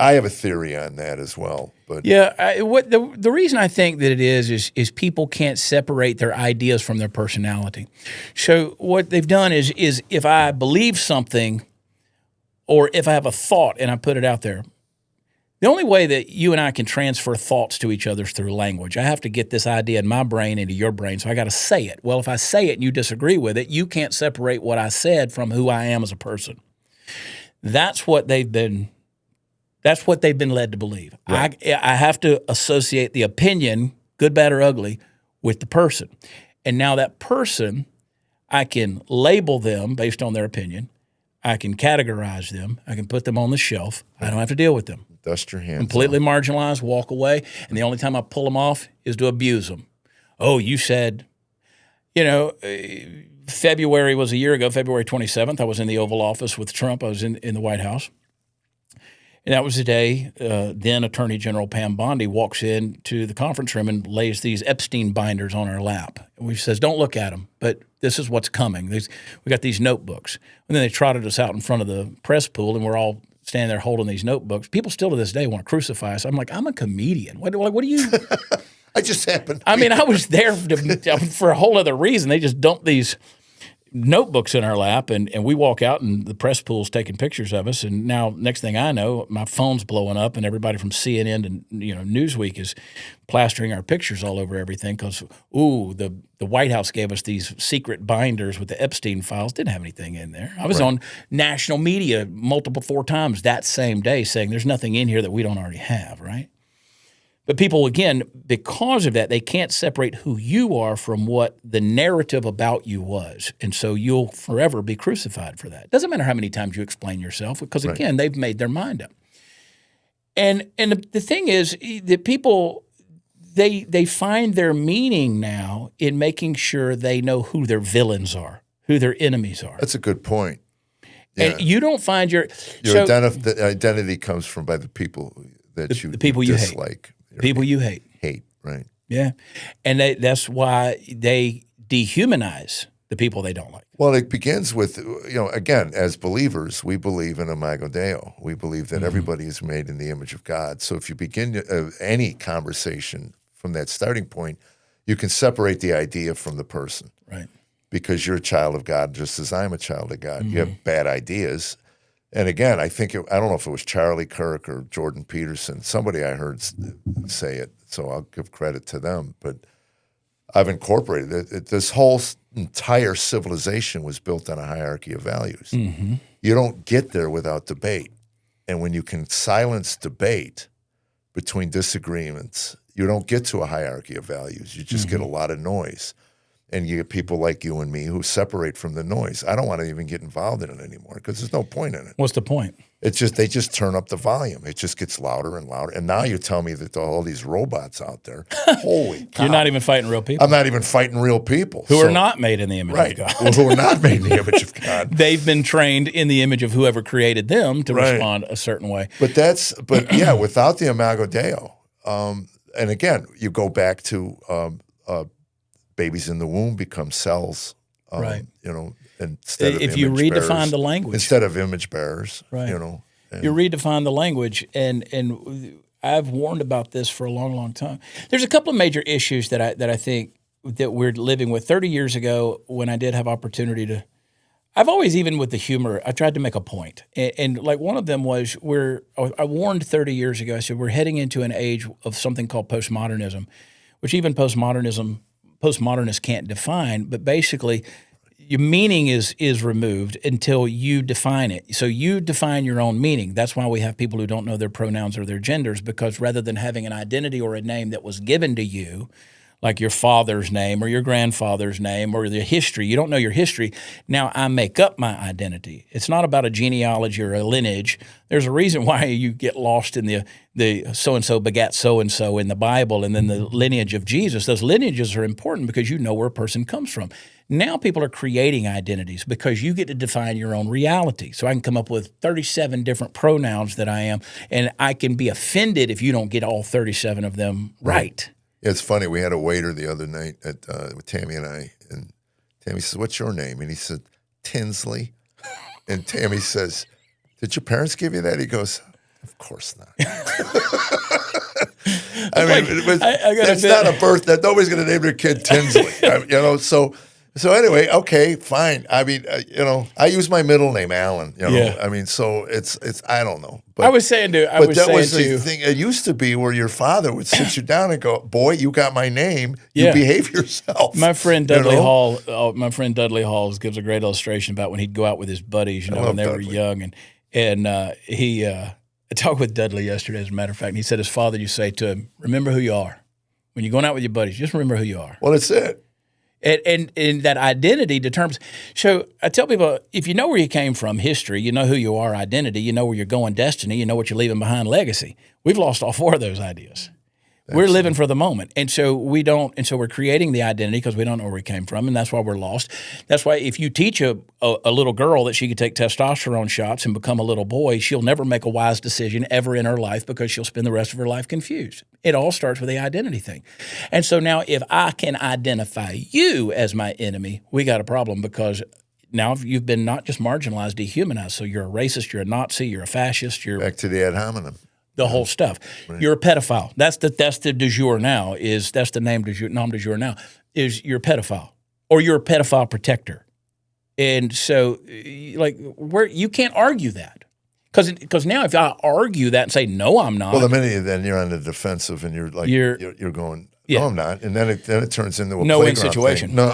I have a theory on that as well. But yeah, the reason I think that it is people can't separate their ideas from their personality. So what they've done is if I believe something or if I have a thought and I put it out there, the only way that you and I can transfer thoughts to each other is through language. I have to get this idea in my brain into your brain, so I got to say it. Well, if I say it and you disagree with it, you can't separate what I said from who I am as a person. That's what they've been led to believe. Right. I have to associate the opinion, good, bad, or ugly, with the person. And now that person, I can label them based on their opinion. I can categorize them. I can put them on the shelf. I don't have to deal with them. Dust your hands. Completely marginalized, walk away. And the only time I pull them off is to abuse them. Oh, you said, February was a year ago, February 27th. I was in the Oval Office with Trump. I was in the White House. And that was the day then Attorney General Pam Bondi walks into the conference room and lays these Epstein binders on our lap. And says, don't look at them, but this is what's coming. We got these notebooks. And then they trotted us out in front of the press pool, and we're all standing there holding these notebooks. People still to this day want to crucify us. I'm like, I'm a comedian. What do you – I just happened. I mean, I was there for a whole other reason. They just dumped these notebooks in our lap, and we walk out, and the press pool's taking pictures of us. And now, next thing I know, my phone's blowing up, and everybody from CNN and Newsweek is plastering our pictures all over everything because, the White House gave us these secret binders with the Epstein files. Didn't have anything in there. I was on national media 4 times that same day saying there's nothing in here that we don't already have, right? But people, again, because of that, they can't separate who you are from what the narrative about you was. And so you'll forever be crucified for that. It doesn't matter how many times you explain yourself because, again, they've made their mind up. And the thing is that people, they find their meaning now in making sure they know who their villains are, who their enemies are. That's a good point. And you don't find your the identity comes from by the people that the people you dislike. Hate. People you hate. Hate, right. Yeah. And that's why they dehumanize the people they don't like. Well, it begins with, again, as believers, we believe in Imago Dei. We believe that everybody is made in the image of God. So if you begin any conversation from that starting point, you can separate the idea from the person. Right. Because you're a child of God, just as I'm a child of God. You have bad ideas. And again, I don't know if it was Charlie Kirk or Jordan Peterson, somebody I heard say it, so I'll give credit to them. But I've incorporated it. This whole entire civilization was built on a hierarchy of values. Mm-hmm. You don't get there without debate. And when you can silence debate between disagreements, you don't get to a hierarchy of values. You just get a lot of noise. And you get people like you and me who separate from the noise. I don't want to even get involved in it anymore because there's no point in it. What's the point? It's just they just turn up the volume. It just gets louder and louder. And now you tell me that all these robots out there, holy cow. You're not even fighting real people. I'm not even fighting real people. Who are not made in the image of God. Well, who are not made in the image of God. They've been trained in the image of whoever created them to respond a certain way. But without the Imago Dei, and again, you go back to babies in the womb become cells, instead of if you redefine bearers, the language. Instead of image bearers, right. You redefine the language, and I've warned about this for a long, long time. There's a couple of major issues that I think that we're living with. 30 years ago, when I did have opportunity to, I've always, even with the humor, I tried to make a point. And like one of them was I warned 30 years ago, I said, we're heading into an age of something called postmodernism, which even postmodernists can't define, but basically your meaning is removed until you define it. So you define your own meaning. That's why we have people who don't know their pronouns or their genders, because rather than having an identity or a name that was given to you, like your father's name or your grandfather's name or the history, you don't know your history. Now I make up my identity. It's not about a genealogy or a lineage. There's a reason why you get lost in the so-and-so begat so-and-so in the Bible and then the lineage of Jesus. Those lineages are important because you know where a person comes from. Now people are creating identities because you get to define your own reality. So I can come up with 37 different pronouns that I am, and I can be offended if you don't get all 37 of them right. It's funny. We had a waiter the other night with Tammy and I, and Tammy says, "What's your name?" And he said, "Tinsley." And Tammy says, "Did your parents give you that?" He goes, "Of course not." That's not a birth. That nobody's going to name their kid Tinsley. So anyway, okay, fine. I mean, I use my middle name, Alan. I mean, so it's I don't know. But I was saying to the thing. It used to be where your father would sit you down and go, "Boy, you got my name. You behave yourself." My friend Dudley Hall gives a great illustration about when he'd go out with his buddies, when they were young, and he. I talked with Dudley yesterday, as a matter of fact, and he said his father used to say to him, "Remember who you are. When you're going out with your buddies, just remember who you are." Well, that's it. And that identity determines. So I tell people, if you know where you came from, history, you know who you are, identity, you know where you're going, destiny, you know what you're leaving behind, legacy. We've lost all four of those ideas. We're living for the moment. And so we're creating the identity because we don't know where we came from, and that's why we're lost. That's why if you teach a little girl that she could take testosterone shots and become a little boy, she'll never make a wise decision ever in her life because she'll spend the rest of her life confused. It all starts with the identity thing. And so now if I can identify you as my enemy, we got a problem because now you've been not just marginalized, dehumanized. So you're a racist, you're a Nazi, you're a fascist. You're back to the ad hominem. The whole stuff. Right. You're a pedophile. That's the du jour now. That's the name nom du jour now. Is you're a pedophile or you're a pedophile protector, and so you can't argue that because now if I argue that and say no, I'm not. Well, the minute then you're on the defensive and you're like you're going. No, I'm not, and then it turns into a no-win situation. Thing. No,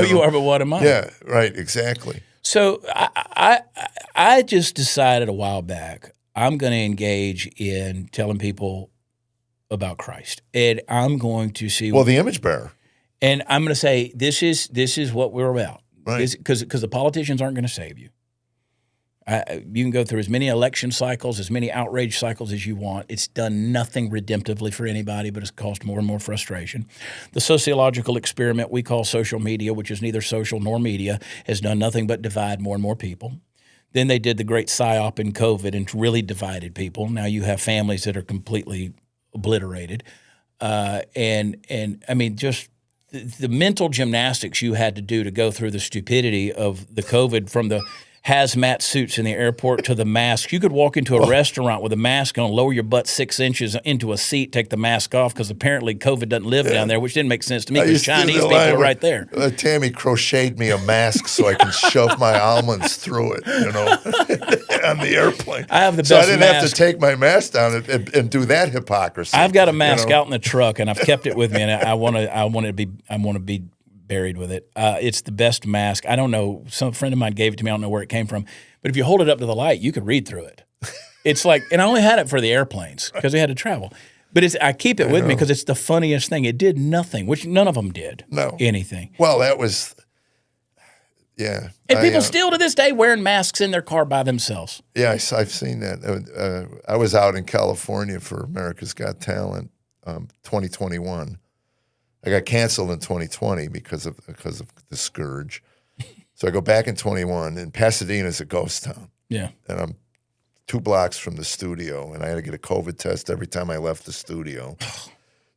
you are, but what am I? Yeah, right, exactly. So I just decided a while back. I'm going to engage in telling people about Christ, and I'm going to see. Well, the image bearer, and I'm going to say this is what we're about, right? Because the politicians aren't going to save you. You can go through as many election cycles, as many outrage cycles as you want. It's done nothing redemptively for anybody, but it's caused more and more frustration. The sociological experiment we call social media, which is neither social nor media, has done nothing but divide more and more people. Then they did the great psyop in COVID and really divided people. Now you have families that are completely obliterated. And I mean, just the mental gymnastics you had to do to go through the stupidity of the COVID, from the hazmat suits in the airport to the mask. You could walk into a restaurant with a mask on, lower your butt 6 inches into a seat, take the mask off, because apparently COVID doesn't live down there, which didn't make sense to me because Chinese people are right there. Tammy crocheted me a mask so I can shove my almonds through it, on the airplane. I have the best So I didn't mask. have to take my mask down and do that hypocrisy. I've got a mask out in the truck, and I've kept it with me, and I want to be buried with it. It's the best mask. I don't know. Some friend of mine gave it to me. I don't know where it came from. But if you hold it up to the light, you could read through it. It's like, and I only had it for the airplanes because we had to travel. But I keep it with me because it's the funniest thing. It did nothing, which none of them did. No. Anything. Well, that was, yeah. And people still to this day wearing masks in their car by themselves. Yeah, I've seen that. I was out in California for America's Got Talent 2021. I got canceled in 2020 because of the scourge. So I go back in 21, and Pasadena's a ghost town. Yeah. And I'm 2 blocks from the studio, and I had to get a COVID test every time I left the studio.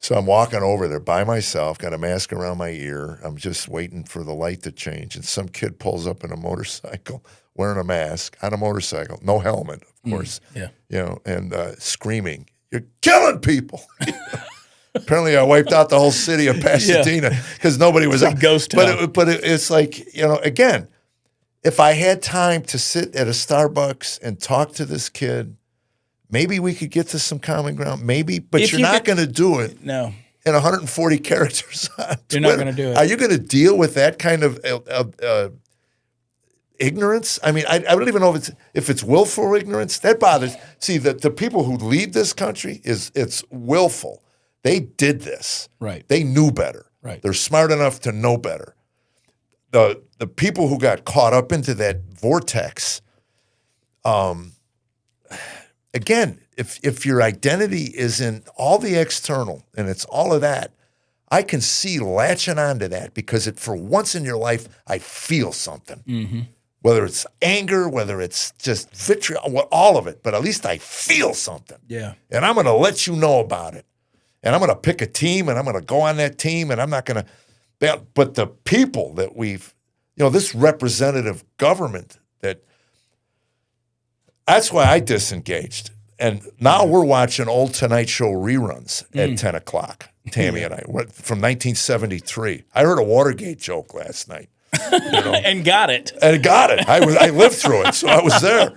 So I'm walking over there by myself, got a mask around my ear. I'm just waiting for the light to change, and some kid pulls up in a motorcycle wearing a mask on a motorcycle, no helmet, of course. And screaming, "You're killing people!" Apparently, I wiped out the whole city of Pasadena because nobody was out. Ghost town. But it's like, again, if I had time to sit at a Starbucks and talk to this kid, maybe we could get to some common ground. Maybe, but you're not going to do it. No. In 140 characters on You're Twitter. not going to do it. Are you going to deal with that kind of ignorance? I mean, I don't even know if it's willful ignorance. That bothers. See, the people who lead this country, it's willful. They did this. Right. They knew better. Right. They're smart enough to know better. The people who got caught up into that vortex, again, if your identity is in all the external and it's all of that, I can see latching onto that because for once in your life, I feel something. Mm-hmm. Whether it's anger, whether it's just vitriol, all of it, but at least I feel something. Yeah. And I'm going to let you know about it. And I'm going to pick a team, and I'm going to go on that team, and I'm not going to. But the people that this representative government, that's why I disengaged. And now we're watching old Tonight Show reruns at 10 o'clock, Tammy and I, from 1973. I heard a Watergate joke last night. And got it. I lived through it, so I was there.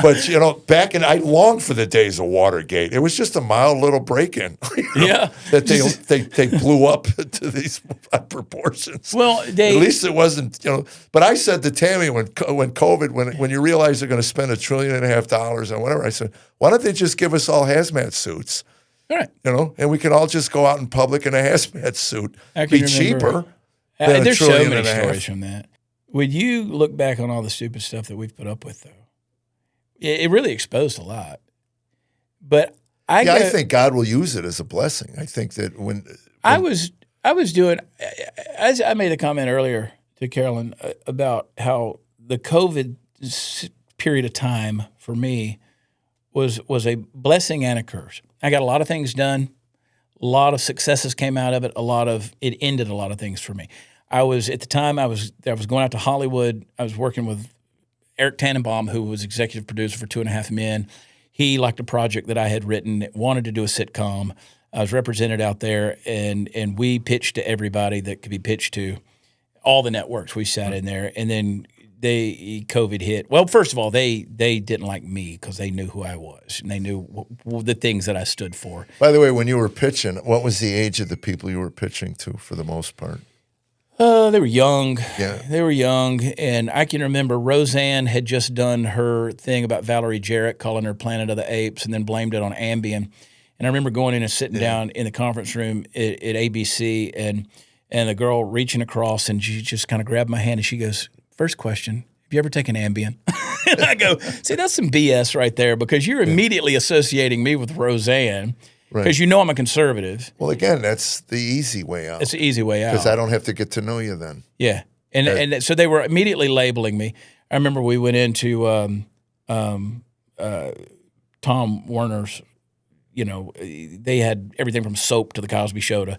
But I longed for the days of Watergate. It was just a mild little break-in. That they blew up to these proportions. Well, at least it wasn't. But I said to Tammy when COVID, when you realize they're going to spend $1.5 trillion on whatever, I said, why don't they just give us all hazmat suits? All right. And we can all just go out in public in a hazmat suit. Be cheaper. There's so many stories from that. When you look back on all the stupid stuff that we've put up with, though, it really exposed a lot. But I think God will use it as a blessing. I think that when I was doing, as I made a comment earlier to Carolyn about how the COVID period of time for me was a blessing and a curse. I got a lot of things done. A lot of successes came out of it. It ended a lot of things for me. At the time I was going out to Hollywood. I was working with Eric Tannenbaum, who was executive producer for 2.5 Men. He liked a project that I had written, wanted to do a sitcom. I was represented out there, and we pitched to everybody that could be pitched to, all the networks. We sat in there, and then COVID hit. Well, first of all, they didn't like me because they knew who I was, and they knew the things that I stood for. By the way, when you were pitching, what was the age of the people you were pitching to for the most part? They were young. Yeah. They were young, and I can remember Roseanne had just done her thing about Valerie Jarrett, calling her Planet of the Apes, and then blamed it on Ambien. And I remember going in and sitting down in the conference room at ABC, and the girl reaching across, and she just kind of grabbed my hand, and she goes, "First question, have you ever taken Ambien?" And I go, see, that's some BS right there because you're immediately associating me with Roseanne because you know I'm a conservative. Well, again, that's the easy way out. It's the easy way out. Because I don't have to get to know you then. Yeah. And so they were immediately labeling me. I remember we went into Tom Werner's, they had everything from soap to the Cosby Show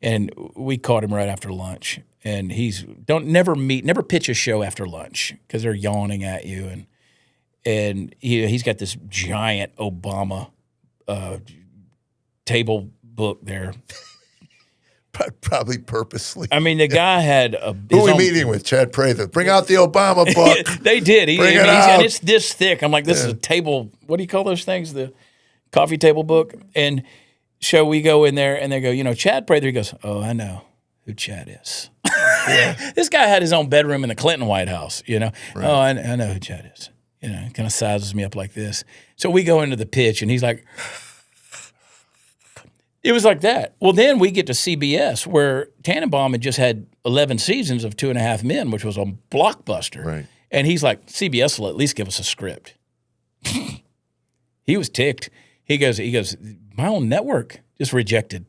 and we caught him right after lunch. And never pitch a show after lunch because they're yawning at you. And he's got this giant Obama table book there. Probably purposely. I mean, the guy had Who are we meeting with? Chad Prather. Bring out the Obama book. They did. And it's this thick. I'm like, this is a table. What do you call those things? The coffee table book. And so we go in there, and they go, Chad Prather. He goes, oh, I know who Chad is. This guy had his own bedroom in the Clinton White House. Right. Oh, I know who Chad is. Kind of sizes me up like this. So we go into the pitch, and he's like. It was like that. Well, then we get to CBS, where Tannenbaum had just had 11 seasons of 2.5 Men, which was a blockbuster. Right. And he's like, CBS will at least give us a script. He was ticked. He goes, my own network just rejected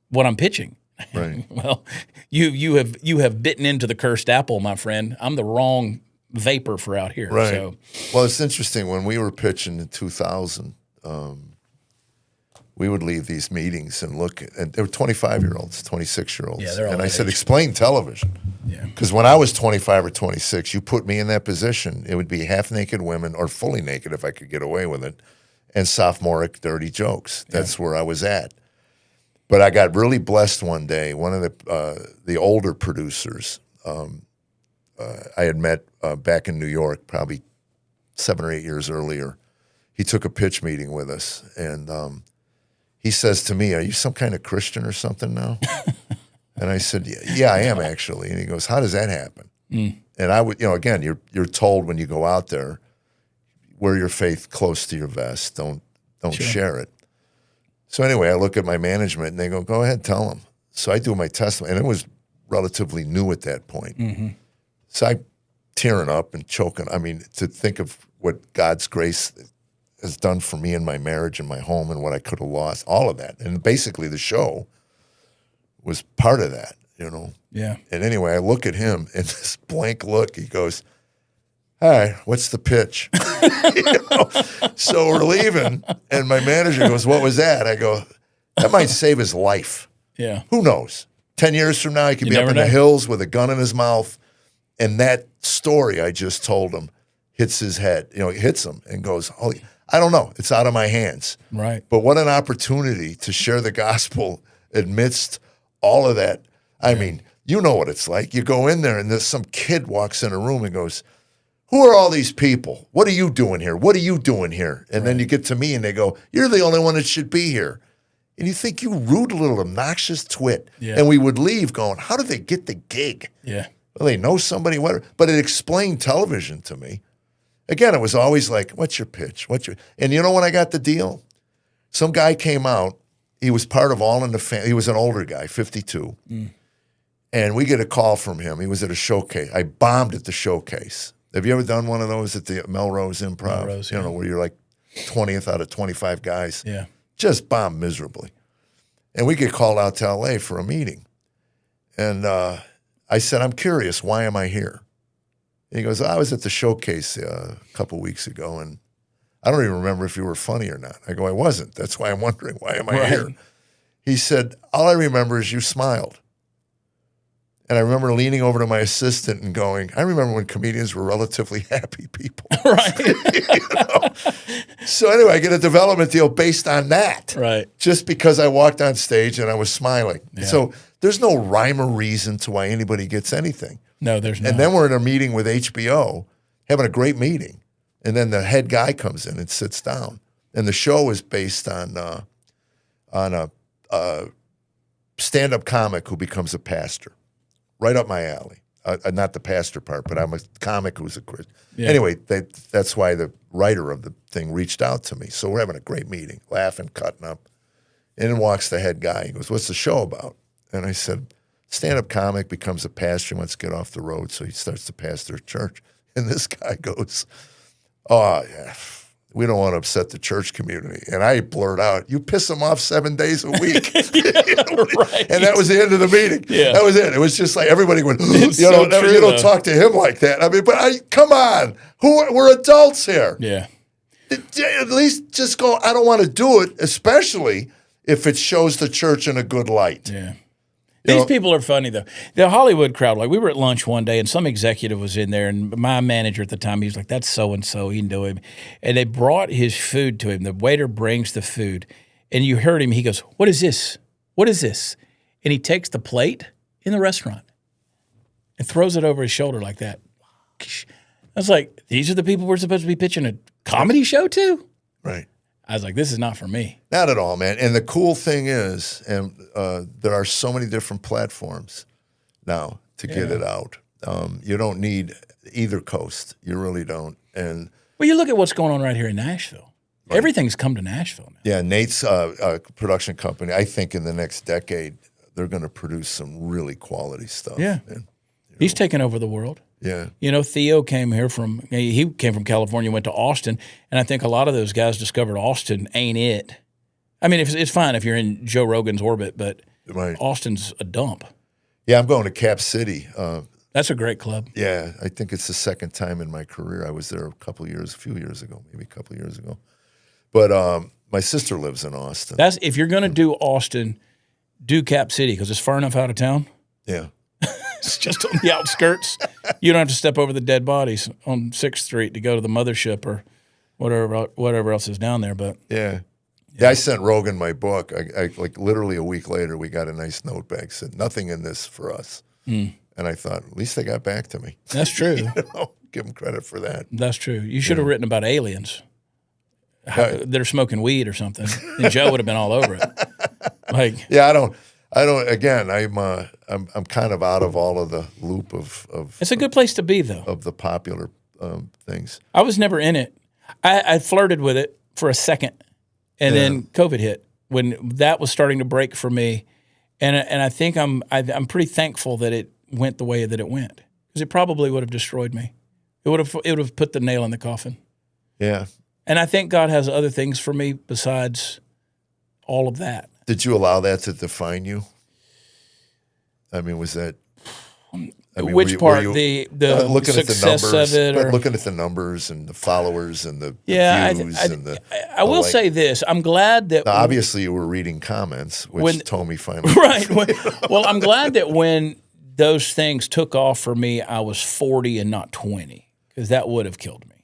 what I'm pitching. Right. Well, you have bitten into the cursed apple, my friend. I'm the wrong vapor for out here. Right. So. Well, it's interesting. When we were pitching in 2000, we would leave these meetings and look, and they were 25-year-olds, 26-year-olds. Yeah, they're all and I that said, age. explain television. Yeah. Because when I was 25 or 26, you put me in that position, it would be half-naked women or fully naked if I could get away with it, and sophomoric dirty jokes. That's where I was at. But I got really blessed one day. One of the older producers I had met back in New York probably 7 or 8 years earlier, he took a pitch meeting with us, and he says to me, are you some kind of Christian or something now? And I said, yeah, I am actually. And he goes, how does that happen? And I would, again, you're told when you go out there, wear your faith close to your vest. Don't share it. So anyway, I look at my management and they go ahead, tell them. So I do my testimony, and it was relatively new at that point. Mm-hmm. So I'm tearing up and choking. I mean, to think of what God's grace has done for me in my marriage and my home and what I could have lost, all of that. And basically the show was part of that, Yeah. And anyway, I look at him and this blank look, he goes, hi, what's the pitch? So we're leaving, and my manager goes, what was that? I go, that might save his life. Yeah. Who knows? 10 years from now, he could be up in the hills with a gun in his mouth, and that story I just told him hits his head. Hits him and goes, holy, I don't know. It's out of my hands. Right. But what an opportunity to share the gospel amidst all of that. I mean, you know what it's like. You go in there, and there's some kid walks in a room and goes, who are all these people? What are you doing here? What are you doing here? And then you get to me and they go, you're the only one that should be here. And you think, you rude little obnoxious twit. Yeah. And we would leave going, how did they get the gig? Yeah. Well, they know somebody, but it explained television to me. Again, it was always like, what's your pitch? And you know when I got the deal? Some guy came out. He was part of All in the Family. He was an older guy, 52. And we get a call from him. He was at a showcase. I bombed at the showcase. Have you ever done one of those at the Melrose Improv? Melrose, where you're like 20th out of 25 guys? Yeah. Just bombed miserably. And we get called out to L.A. for a meeting. And I said, I'm curious, why am I here? And he goes, I was at the showcase a couple weeks ago, and I don't even remember if you were funny or not. I go, I wasn't. That's why I'm wondering, why am I here? He said, all I remember is you smiled. And I remember leaning over to my assistant and going, I remember when comedians were relatively happy people. Right. So anyway, I get a development deal based on that. Right. Just because I walked on stage and I was smiling. Yeah. So there's no rhyme or reason to why anybody gets anything. No, there's not. And then we're in a meeting with HBO, having a great meeting. And then the head guy comes in and sits down. And the show is based on a stand-up comic who becomes a pastor. Right up my alley. Not the pastor part, but I'm a comic who's a Christian. Yeah. Anyway, that's why the writer of the thing reached out to me. So we're having a great meeting, laughing, cutting up. And in walks the head guy. He goes, what's the show about? And I said, stand-up comic becomes a pastor. He wants to get off the road, so he starts to pastor a church. And this guy goes, "Oh, yeah, we don't want to upset the church community." And I blurt out, "You piss them off 7 days a week." Right. And that was the end of the meeting. Yeah. That was it. It was just like everybody went, It's you know, so true, you don't though. talk to him like that. I mean, but come on. We're adults here. Yeah. At least just go, I don't want to do it, especially if it shows the church in a good light. Yeah. These people are funny, though. The Hollywood crowd, like, we were at lunch one day, and some executive was in there, and my manager at the time, he was like, "That's so-and-so, you know him." And they brought his food to him. The waiter brings the food, and you heard him. He goes, "What is this? What is this?" And he takes the plate in the restaurant and throws it over his shoulder like that. I was like, these are the people we're supposed to be pitching a comedy show to? Right. I was like, this is not for me. Not at all, man. And the cool thing is, and there are so many different platforms now to get it out. You don't need either coast. You really don't. And well, you look at what's going on right here in Nashville. Right. Everything's come to Nashville now. Yeah, Nate's production company, I think in the next decade, they're going to produce some really quality stuff. Yeah. And, he's taken over the world. Yeah. You know, Theo came here he came from California, went to Austin, and I think a lot of those guys discovered Austin ain't it. I mean, it's fine if you're in Joe Rogan's orbit, but right. Austin's a dump. Yeah, I'm going to Cap City. That's a great club. Yeah, I think it's the second time in my career. I was there a few years ago, maybe a couple of years ago. But my sister lives in Austin. If you're going to do Austin, do Cap City because it's far enough out of town. Yeah. It's just on the outskirts. You don't have to step over the dead bodies on 6th Street to go to the mothership or whatever else is down there. But yeah, I sent Rogan my book. I like literally a week later, we got a nice note back. Said nothing in this for us. And I thought, at least they got back to me. That's true. Give them credit for that. That's true. You should have written about aliens. They're smoking weed or something. And Joe would have been all over it. Like, yeah, I don't. Again, I'm kind of out of all of the loop of. It's a good place to be, though. Of the popular things. I was never in it. I flirted with it for a second, and then COVID hit when that was starting to break for me, and I think I'm pretty thankful that it went the way that it went because it probably would have destroyed me. It would have put the nail in the coffin. Yeah. And I think God has other things for me besides all of that. Did you allow that to define you? I mean, was that? Which part? The looking success at the numbers, of it, or looking at the numbers and the followers and the views and the. I will say this: I'm glad that now, obviously you were reading comments, which Tommy finally right. Well, I'm glad that when those things took off for me, I was 40 and not 20 because that would have killed me.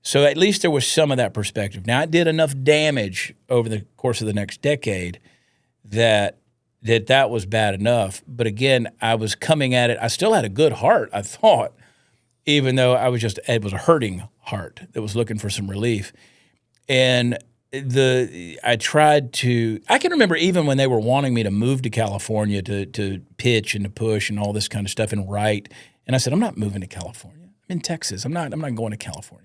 So at least there was some of that perspective. Now, it did enough damage over the course of the next decade that was bad enough. But again, I was coming at it. I still had a good heart, I thought, even though it was a hurting heart that was looking for some relief. And I can remember even when they were wanting me to move to California to pitch and to push and all this kind of stuff and write. And I said, I'm not moving to California. I'm in Texas. I'm not going to California.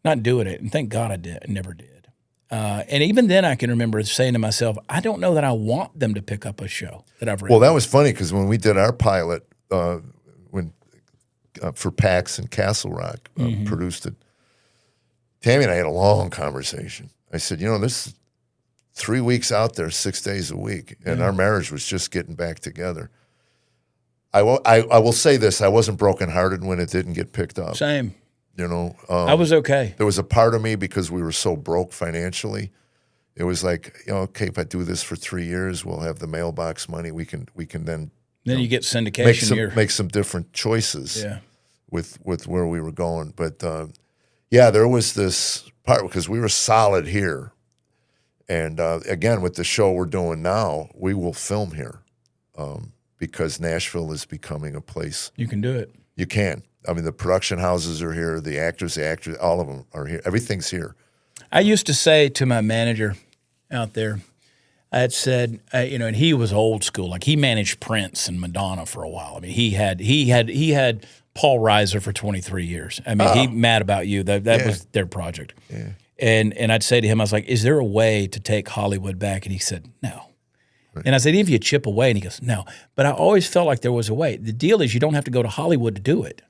Not doing it, and thank God I never did. And even then, I can remember saying to myself, I don't know that I want them to pick up a show that I've written. Well, that was funny because when we did our pilot, for PAX and Castle Rock, produced it, Tammy and I had a long conversation. I said, this is 3 weeks out there, 6 days a week, and our marriage was just getting back together. I will say this, I wasn't brokenhearted when it didn't get picked up. Same. I was okay. There was a part of me because we were so broke financially. It was like, okay, if I do this for 3 years, we'll have the mailbox money. We can then you get syndication. Make some different choices. With where we were going, but there was this part because we were solid here, and again with the show we're doing now, we will film here because Nashville is becoming a place you can do it. You can. I mean, the production houses are here. The actors, all of them are here. Everything's here. I used to say to my manager out there, I had said, and he was old school. Like he managed Prince and Madonna for a while. I mean, he had Paul Reiser for 23 years. I mean, he mad about you. That was their project. Yeah. And I'd say to him, I was like, is there a way to take Hollywood back? And he said, no. Right. And I said, if you chip away, and he goes, no. But I always felt like there was a way. The deal is you don't have to go to Hollywood to do it.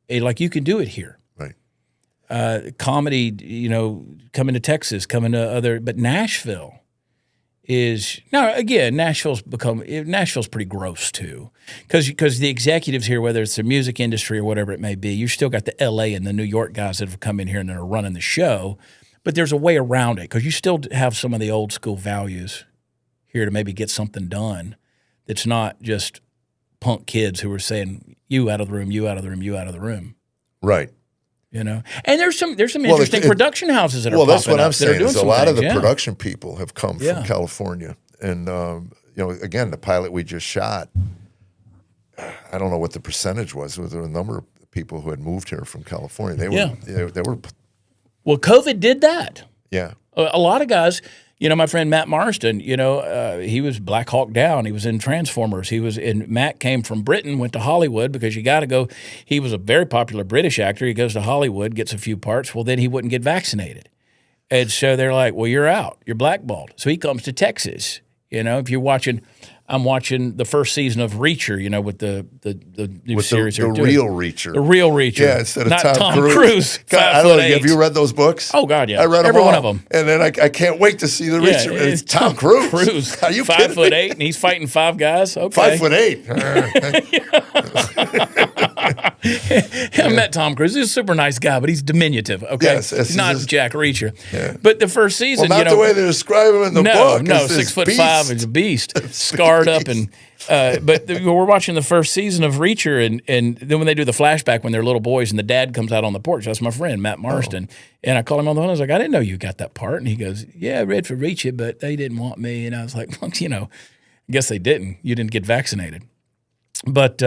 like you can do it here. Right. Comedy, coming to Texas, coming to but Nashville is now again. Nashville's pretty gross too, because the executives here, whether it's the music industry or whatever it may be, you still got the L.A. and the New York guys that have come in here and that are running the show. But there's a way around it because you still have some of the old school values here to maybe get something done. That's not just punk kids who are saying you out of the room, you out of the room, you out of the room. Right. And there's some interesting production houses that are popping up. Well, that's what I'm saying. Is a lot of the things, production people have come from California, and again, the pilot we just shot. I don't know what the percentage was. There were a number of people who had moved here from California. They were. Well, COVID did that. Yeah. A lot of guys. My friend Matt Marston, he was Black Hawk Down. He was in Transformers. Matt came from Britain, went to Hollywood because you got to go. He was a very popular British actor. He goes to Hollywood, gets a few parts. Well, then he wouldn't get vaccinated. And so they're like, well, you're out. You're blackballed. So he comes to Texas. If you're watching, I'm watching the first season of Reacher, with the new series. The real Reacher. The real Reacher. Yeah, instead of not Tom Cruise. God, I don't know. Have you read those books? Oh, God, yeah. I read every them all. one of them. And then I can't wait to see the Reacher. It's Tom Cruise. Are you 5'8", and he's fighting 5 guys? Okay. 5'8". I met Tom Cruise. He's a super nice guy, but he's diminutive. Okay, yes, he's not just, Jack Reacher. Yeah. But the first season, well, not the way they describe him in the book. No, 6'5" is a beast, scarred up, and we're watching the first season of Reacher, and then when they do the flashback when they're little boys and the dad comes out on the porch, that's my friend Matt Marston, and I call him on the phone. I was like, I didn't know you got that part, and he goes, Yeah, I read for Reacher, but they didn't want me, and I was like, well, I guess they didn't. You didn't get vaccinated, but.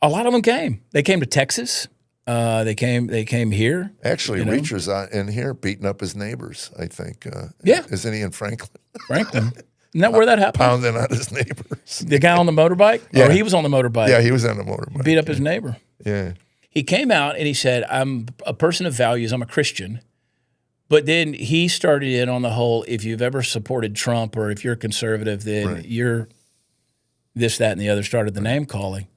A lot of them came. They came to Texas. They came here. Actually, Reacher's in here beating up his neighbors, I think. Isn't he in Franklin? Franklin. Isn't that where that happened? Pounding on his neighbors. The guy on the motorbike? Yeah. Or he was on the motorbike. Yeah, he was on the motorbike. Beat up his neighbor. Yeah. He came out and he said, I'm a person of values. I'm a Christian. But then he started in on the whole, if you've ever supported Trump or if you're conservative, then you're this, that, and the other, started the name calling.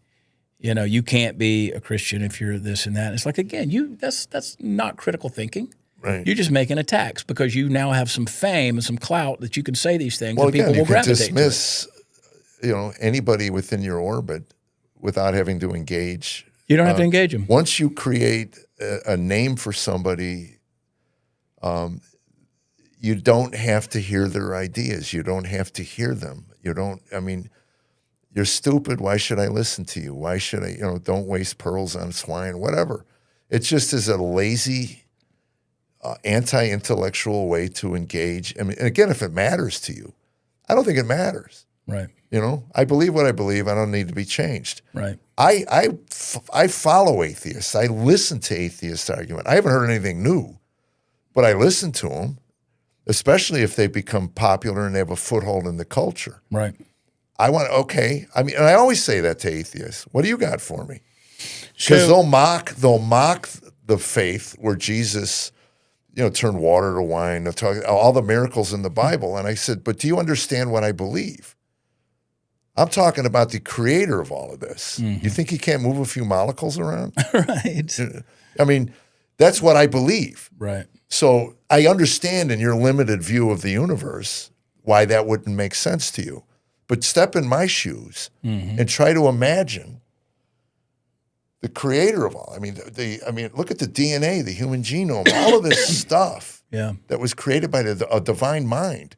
You can't be a Christian if you're this and that. It's like, again, that's not critical thinking. Right. You're just making attacks because you now have some fame and some clout that you can say these things well, and people again, will gravitate to dismiss, anybody within your orbit without having to engage. You don't have to engage them. Once you create a name for somebody, you don't have to hear their ideas. You don't have to hear them. You're stupid. Why should I listen to you? Why should I, don't waste pearls on swine, whatever. It just is a lazy, anti-intellectual way to engage. And again, if it matters to you, I don't think it matters. Right. I believe what I believe. I don't need to be changed. Right. I follow atheists. I listen to atheist argument. I haven't heard anything new, but I listen to them, especially if they become popular and they have a foothold in the culture. Right. And I always say that to atheists. What do you got for me? Because they'll mock the faith where Jesus, turned water to wine. They'll talk all the miracles in the Bible. And I said, but do you understand what I believe? I'm talking about the creator of all of this. Mm-hmm. You think he can't move a few molecules around? Right. That's what I believe. Right. So I understand in your limited view of the universe why that wouldn't make sense to you. But step in my shoes and try to imagine the creator of all. Look at the DNA, the human genome, all of this stuff that was created by a divine mind.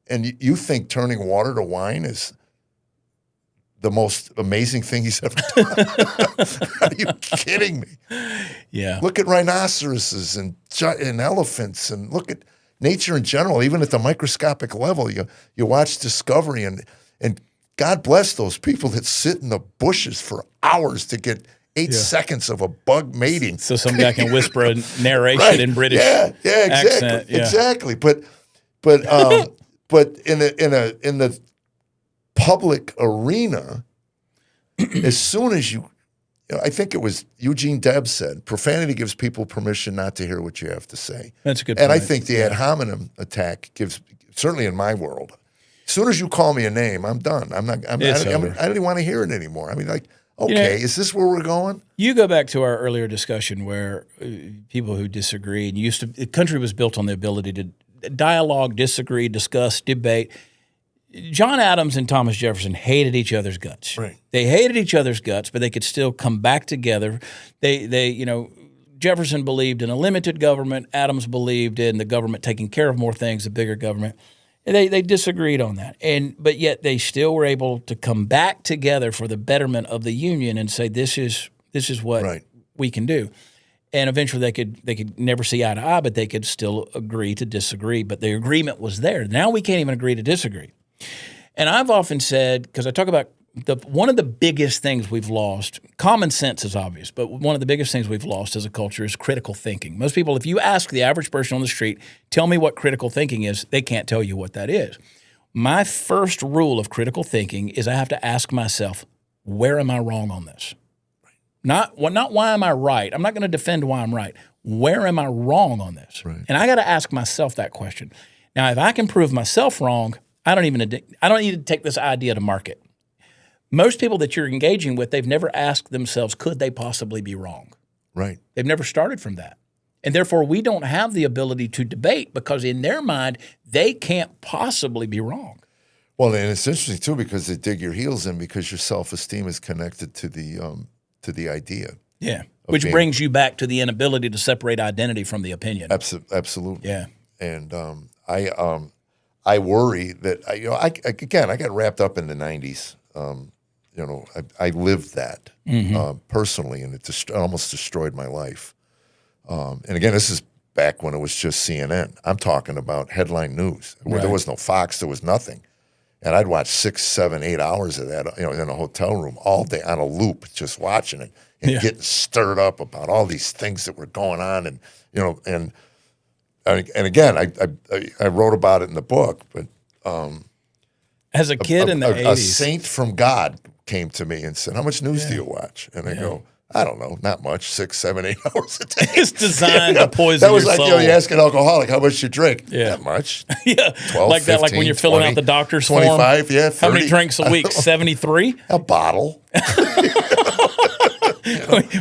And you think turning water to wine is the most amazing thing he's ever done? Are you kidding me? Yeah. Look at rhinoceroses and elephants, and look at nature in general, even at the microscopic level. You watch Discovery, and God bless those people that sit in the bushes for hours to get 8 seconds of a bug mating. So some guy can whisper a narration in British accent. Yeah, exactly. But in the public arena, as soon as I think it was Eugene Debs said, profanity gives people permission not to hear what you have to say. That's a good point. And I think the ad hominem attack gives, certainly in my world, as soon as you call me a name, I'm done. I don't even want to hear it anymore. Okay, is this where we're going? You go back to our earlier discussion where people who disagree, and the country was built on the ability to dialogue, disagree, discuss, debate. John Adams and Thomas Jefferson hated each other's guts. Right. They hated each other's guts, but they could still come back together. Jefferson believed in a limited government. Adams believed in the government taking care of more things, the bigger government. And they disagreed on that, but yet they still were able to come back together for the betterment of the Union and say this is what we can do. And eventually they could never see eye to eye, but they could still agree to disagree. But the agreement was there. Now we can't even agree to disagree. And I've often said, because I talk about one of the biggest things we've lost, common sense is obvious, but one of the biggest things we've lost as a culture is critical thinking. Most people, if you ask the average person on the street, tell me what critical thinking is, they can't tell you what that is. My first rule of critical thinking is I have to ask myself, where am I wrong on this? Not why am I right? I'm not going to defend why I'm right. Where am I wrong on this? Right. And I got to ask myself that question. Now, if I can prove myself wrong, I don't need to take this idea to market. Most people that you're engaging with, they've never asked themselves, could they possibly be wrong? Right. They've never started from that. And therefore, we don't have the ability to debate because in their mind, they can't possibly be wrong. Well, and it's interesting, too, because they dig your heels in because your self-esteem is connected to the idea. Yeah, which brings you back to the inability to separate identity from the opinion. Absolutely. Yeah. And I worry that, I got wrapped up in the 90s. I lived that personally, and it almost destroyed my life. And again, this is back when it was just CNN. I'm talking about headline news, where there was no Fox, there was nothing. And I'd watch 6, 7, 8 hours of that, in a hotel room all day on a loop, just watching it and getting stirred up about all these things that were going on. And again, I wrote about it in the book, but as a kid in the 80s, a saint from God came to me and said, "How much news do you watch?" And I go, "I don't know, not much, 6, 7, 8 hours a day." It's designed to poison your soul. That was like, you ask an alcoholic, "How much you drink?" Yeah. Not much. 12, like 15, that, like when you're filling 20, out the doctor's 25, form. 30. How many drinks a week? 73? A bottle.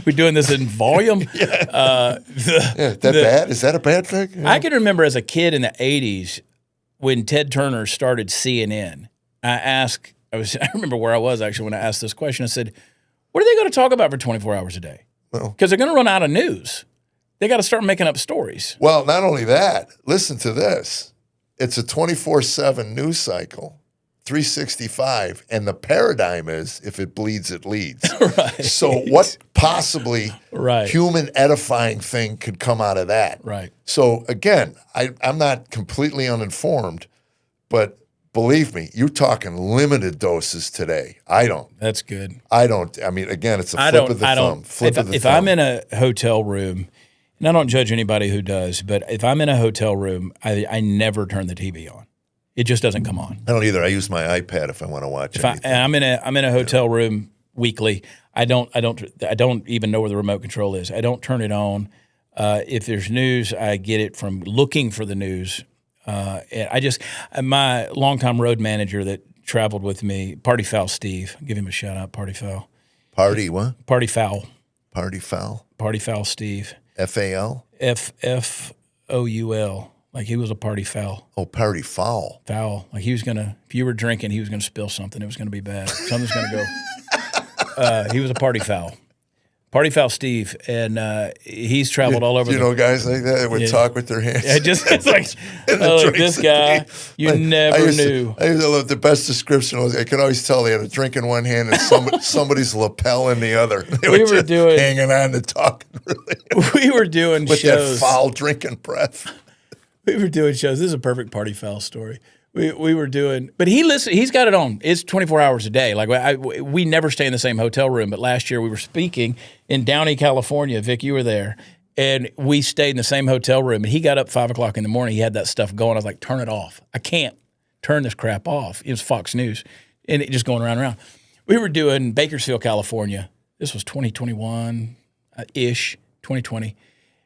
We're doing this in volume. Bad? Is that a bad thing? I can remember as a kid in the 80s when Ted Turner started CNN, I remember where I was actually when I asked this question. I said, what are they going to talk about for 24 hours a day? Because they're going to run out of news. They got to start making up stories. Well, not only that, listen to this. It's a 24/7 news cycle, 365, and the paradigm is if it bleeds, it leads. Right. So what possibly human edifying thing could come out of that? Right. So again, I'm not completely uninformed, but believe me, you're talking limited doses today. I don't. That's good. I don't. I mean, again, it's a flip of the thumb. If I'm in a hotel room, and I don't judge anybody who does, but if I'm in a hotel room, I never turn the TV on. It just doesn't come on. I don't either. I use my iPad if I want to watch anything. I'm in a hotel room weekly. I don't even know where the remote control is. I don't turn it on. If there's news, I get it from looking for the news. My longtime road manager that traveled with me, Party Foul Steve, give him a shout out, Party Foul. Party what? Party Foul. Party Foul? Party Foul Steve. FAL? FFOUL. Like he was a party foul. Oh, party foul. Foul. Like he was going to, if you were drinking, he was going to spill something. It was going to be bad. Something's going to go. He was a party foul. Party Foul Steve, and he's traveled all over. You know, guys like that would talk with their hands. Yeah, it's like, this guy, you never knew. I used to love the best description was I could always tell they had a drink in one hand and somebody's lapel in the other. They were just hanging on to talking. Really. We were doing with shows. With that foul drinking breath. We were doing shows. This is a perfect Party Foul story. We were doing, but he's got it on. It's 24 hours a day. Like we never stay in the same hotel room. But last year we were speaking in Downey, California. Vic, you were there, and we stayed in the same hotel room. And he got up 5 o'clock in the morning. He had that stuff going. I was like, turn it off. I can't turn this crap off. It was Fox News, and it just going around and around. We were doing Bakersfield, California. This was 2021 ish, 2020.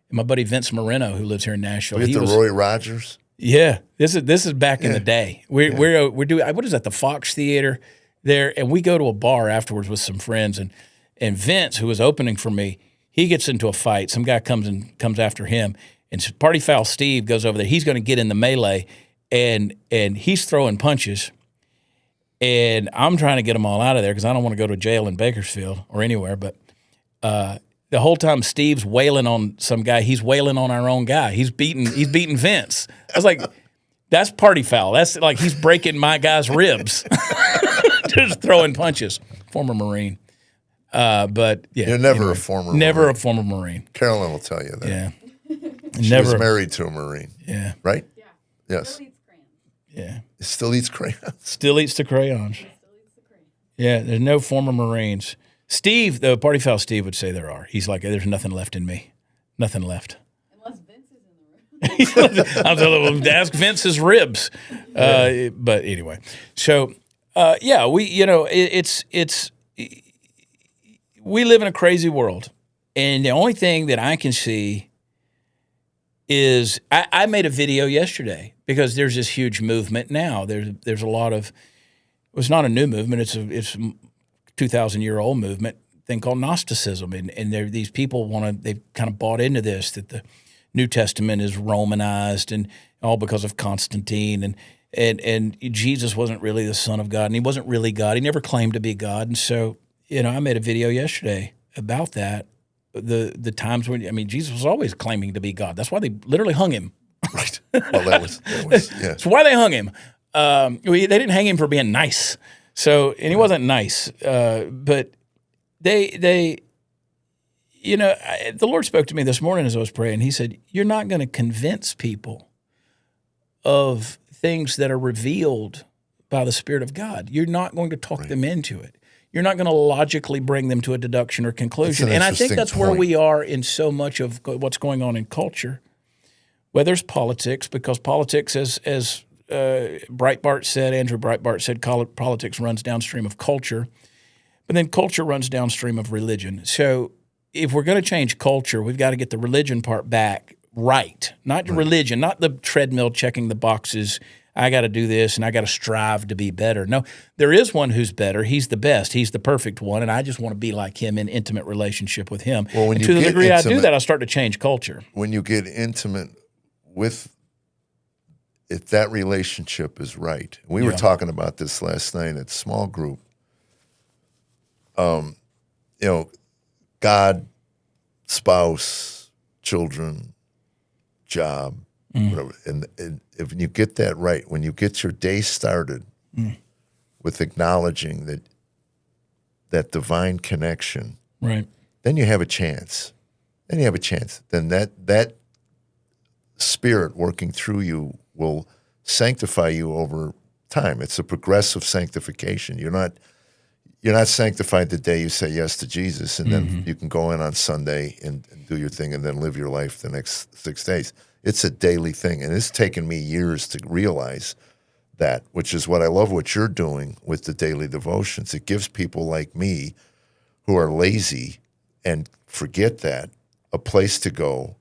And my buddy Vince Moreno, who lives here in Nashville, he was Roy Rogers. Yeah, this is back in the day. We're doing what is that? The Fox Theater there, and we go to a bar afterwards with some friends, and And Vince, who was opening for me, he gets into a fight. Some guy comes after him, and Party Foul Steve goes over there. He's going to get in the melee, and he's throwing punches. And I'm trying to get them all out of there because I don't want to go to jail in Bakersfield or anywhere. But the whole time Steve's wailing on some guy, he's wailing on our own guy. He's beating Vince. I was like, that's party foul. That's like he's breaking my guy's ribs. Just throwing punches. Former Marine. But yeah. You're never a former Marine. Never a former Marine. Carolyn will tell you that. Yeah. She was married to a Marine. Yeah. Right? Yeah. Yes. Still eats crayons. Yeah. Still eats crayons. Still eats the crayons. Yeah, there's no former Marines. Steve, though, Party Foul Steve would say there are. He's like, there's nothing left in me. Nothing left. Unless Vince is in the room. I was like, well, ask Vince's ribs. But anyway, so yeah, we live in a crazy world, and the only thing that I can see is I made a video yesterday because there's this huge movement now. There's a lot of it's not a new movement. It's a 2,000-year-old movement thing called Gnosticism, and these people they've kind of bought into this that the New Testament is Romanized and all because of Constantine and Jesus wasn't really the Son of God and he wasn't really God. He never claimed to be God, and so I made a video yesterday about that. The times when Jesus was always claiming to be God. That's why they literally hung him. Right. Well, that was yeah. That's why they hung him. They didn't hang him for being nice. So, and he wasn't nice. But the Lord spoke to me this morning as I was praying. He said, "You're not going to convince people of things that are revealed by the Spirit of God. You're not going to talk them into it. You're not going to logically bring them to a deduction or conclusion." And I think that's where we are in so much of what's going on in culture, whether it's politics, because politics, as Breitbart said, Andrew Breitbart said, politics runs downstream of culture, but then culture runs downstream of religion. So if we're going to change culture, we've got to get the religion part back right, not religion, not the treadmill checking the boxes. I got to do this and I got to strive to be better. No, there is one who's better. He's the best. He's the perfect one, and I just want to be like him in intimate relationship with him. Well, and to the degree I do that, I start to change culture. When you get intimate with if that relationship is right. We were talking about this last night at small group. God, spouse, children, job, whatever. And if you get that right, when you get your day started with acknowledging that divine connection, right, then you have a chance. Then that Spirit working through you will sanctify you over time. It's a progressive sanctification. You're not sanctified the day you say yes to Jesus, and then you can go in on Sunday and do your thing and then live your life the next 6 days. It's a daily thing, and it's taken me years to realize that, which is what I love what you're doing with the daily devotions. It gives people like me who are lazy and forget that a place to go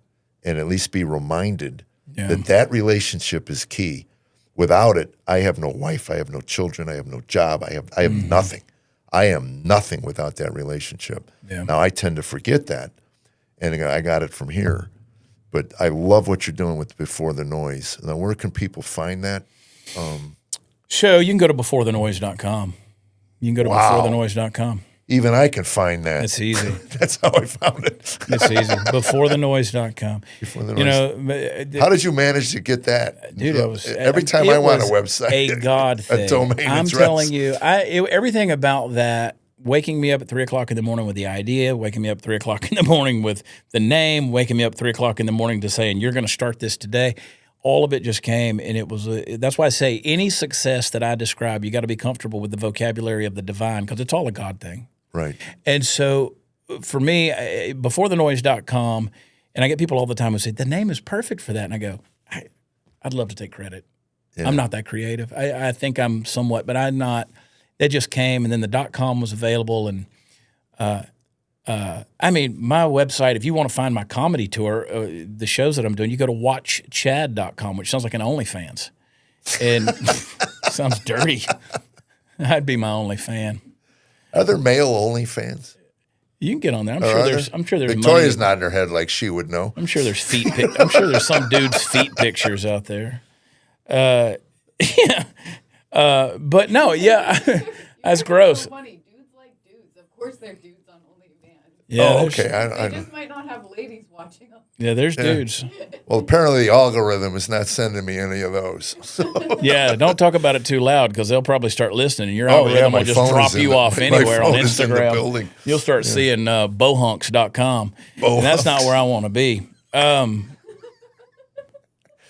and at least be reminded that relationship is key. Without it, I have no wife, I have no children, I have no job, I have nothing. I am nothing without that relationship. Yeah. Now, I tend to forget that, and I got it from here. But I love what you're doing with Before the Noise. Now, where can people find that? So you can go to beforethenoise.com. You can go to beforethenoise.com. Even I can find that. It's easy. That's how I found it. It's easy. Beforethenoise.com. Before the Noise. How did you manage to get that? Dude, every time I want a website. A God thing. A domain I'm address. telling you, everything about that, waking me up at 3 o'clock in the morning with the idea, waking me up at 3 o'clock in the morning with the name, waking me up at 3 o'clock in the morning to saying, you're going to start this today. All of it just came, and it was. That's why I say any success that I describe, you got to be comfortable with the vocabulary of the divine, because it's all a God thing. Right. And so for me, beforethenoise.com, and I get people all the time who say, the name is perfect for that. And I go, I'd love to take credit. Yeah. I'm not that creative. I think I'm somewhat, but I'm not. It just came, and then the .com was available. And I mean, my website, if you want to find my comedy tour, the shows that I'm doing, you go to watchchad.com, which sounds like an OnlyFans. And sounds dirty. I'd be my only fan. Are there male OnlyFans? You can get on there. I'm Or sure are there's. there? I'm sure there's. Victoria's money. nodding her head like she would know. I'm sure there's feet. I'm sure there's some dude's feet pictures out there. Yeah. But no, yeah, that's gross. So funny. Dudes like dudes. Of course, they're dudes on OnlyFans. Yeah. Oh, there's- okay. They I just might not have ladies watching them. Yeah, there's dudes. well, apparently the algorithm is not sending me any of those. Yeah, don't talk about it too loud because they'll probably start listening, and your Oh, yeah, algorithm my will just phone drop is in you the- off my anywhere on phone is in the Instagram. building. You'll start seeing bohunks.com. And that's not where I want to be.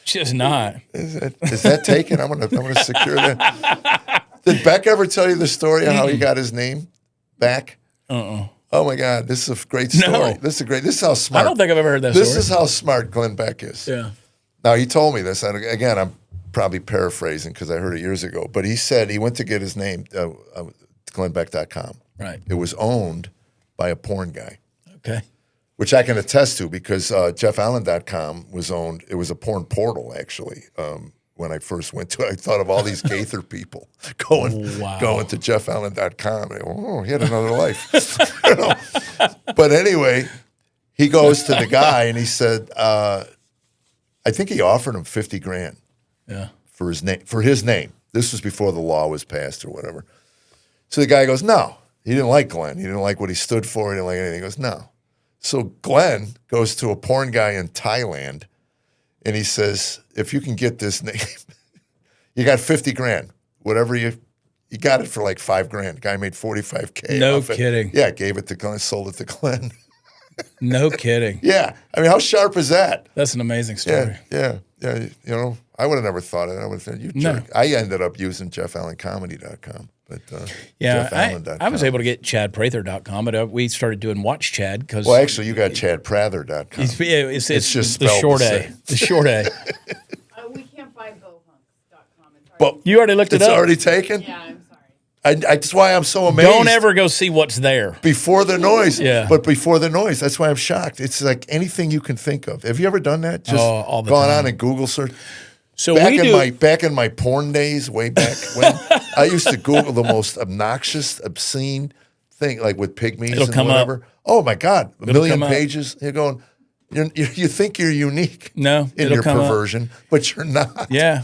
Just not. Is that taken? I'm gonna secure that. Did Beck ever tell you the story of how he got his name back? Oh my God, this is a great story. No. This is how smart. I don't think I've ever heard that This story. is how smart Glenn Beck is. Yeah. Now, he told me this, and again, I'm probably paraphrasing because I heard it years ago, but he said he went to get his name, glennbeck.com. Right. It was owned by a porn guy, Okay. which I can attest to because jeffallen.com was owned. It was a porn portal, actually. When I first went to it, I thought of all these Gaither people going to jeffallen.com. And, oh, he had another life. You know? But anyway, he goes to the guy and he said, I think he offered him $50,000 for his name. This was before the law was passed or whatever. So the guy goes, no. He didn't like Glenn. He didn't like what he stood for. He didn't like anything. He goes, no. So Glenn goes to a porn guy in Thailand and he says, if you can get this name, you got $50,000. Whatever you got it for like $5,000. Guy made $45,000. No off it. kidding. Yeah, gave it to Glenn, sold it to Glenn. No kidding. Yeah. I mean, how sharp is that? That's an amazing story. Yeah. You know, I would have never thought of it. I would have said, you jerk. I ended up using jeffallencomedy.com. But Yeah, jeffallen.com. I was able to get chadprather.com, but we started doing Watch Chad because Well, actually, you got chadprather.com. it's just the spelled short the A. same. The short A. We can't buy bohunks.com. It's But You already looked it it's up. already taken? yeah, I'm sorry. That's why I'm so amazed. Don't ever go see what's there. Before the noise. Yeah. But before the noise. That's why I'm shocked. It's like anything you can think of. Have you ever done that? Just all the gone time. on and Google search? So Back in my porn days, way back when, I used to Google the most obnoxious, obscene thing, like with pygmies It'll and come up. whatever. Oh my God, a million come up. pages. You're going, you think you're unique No, in it'll your come up. perversion, but you're not. Yeah.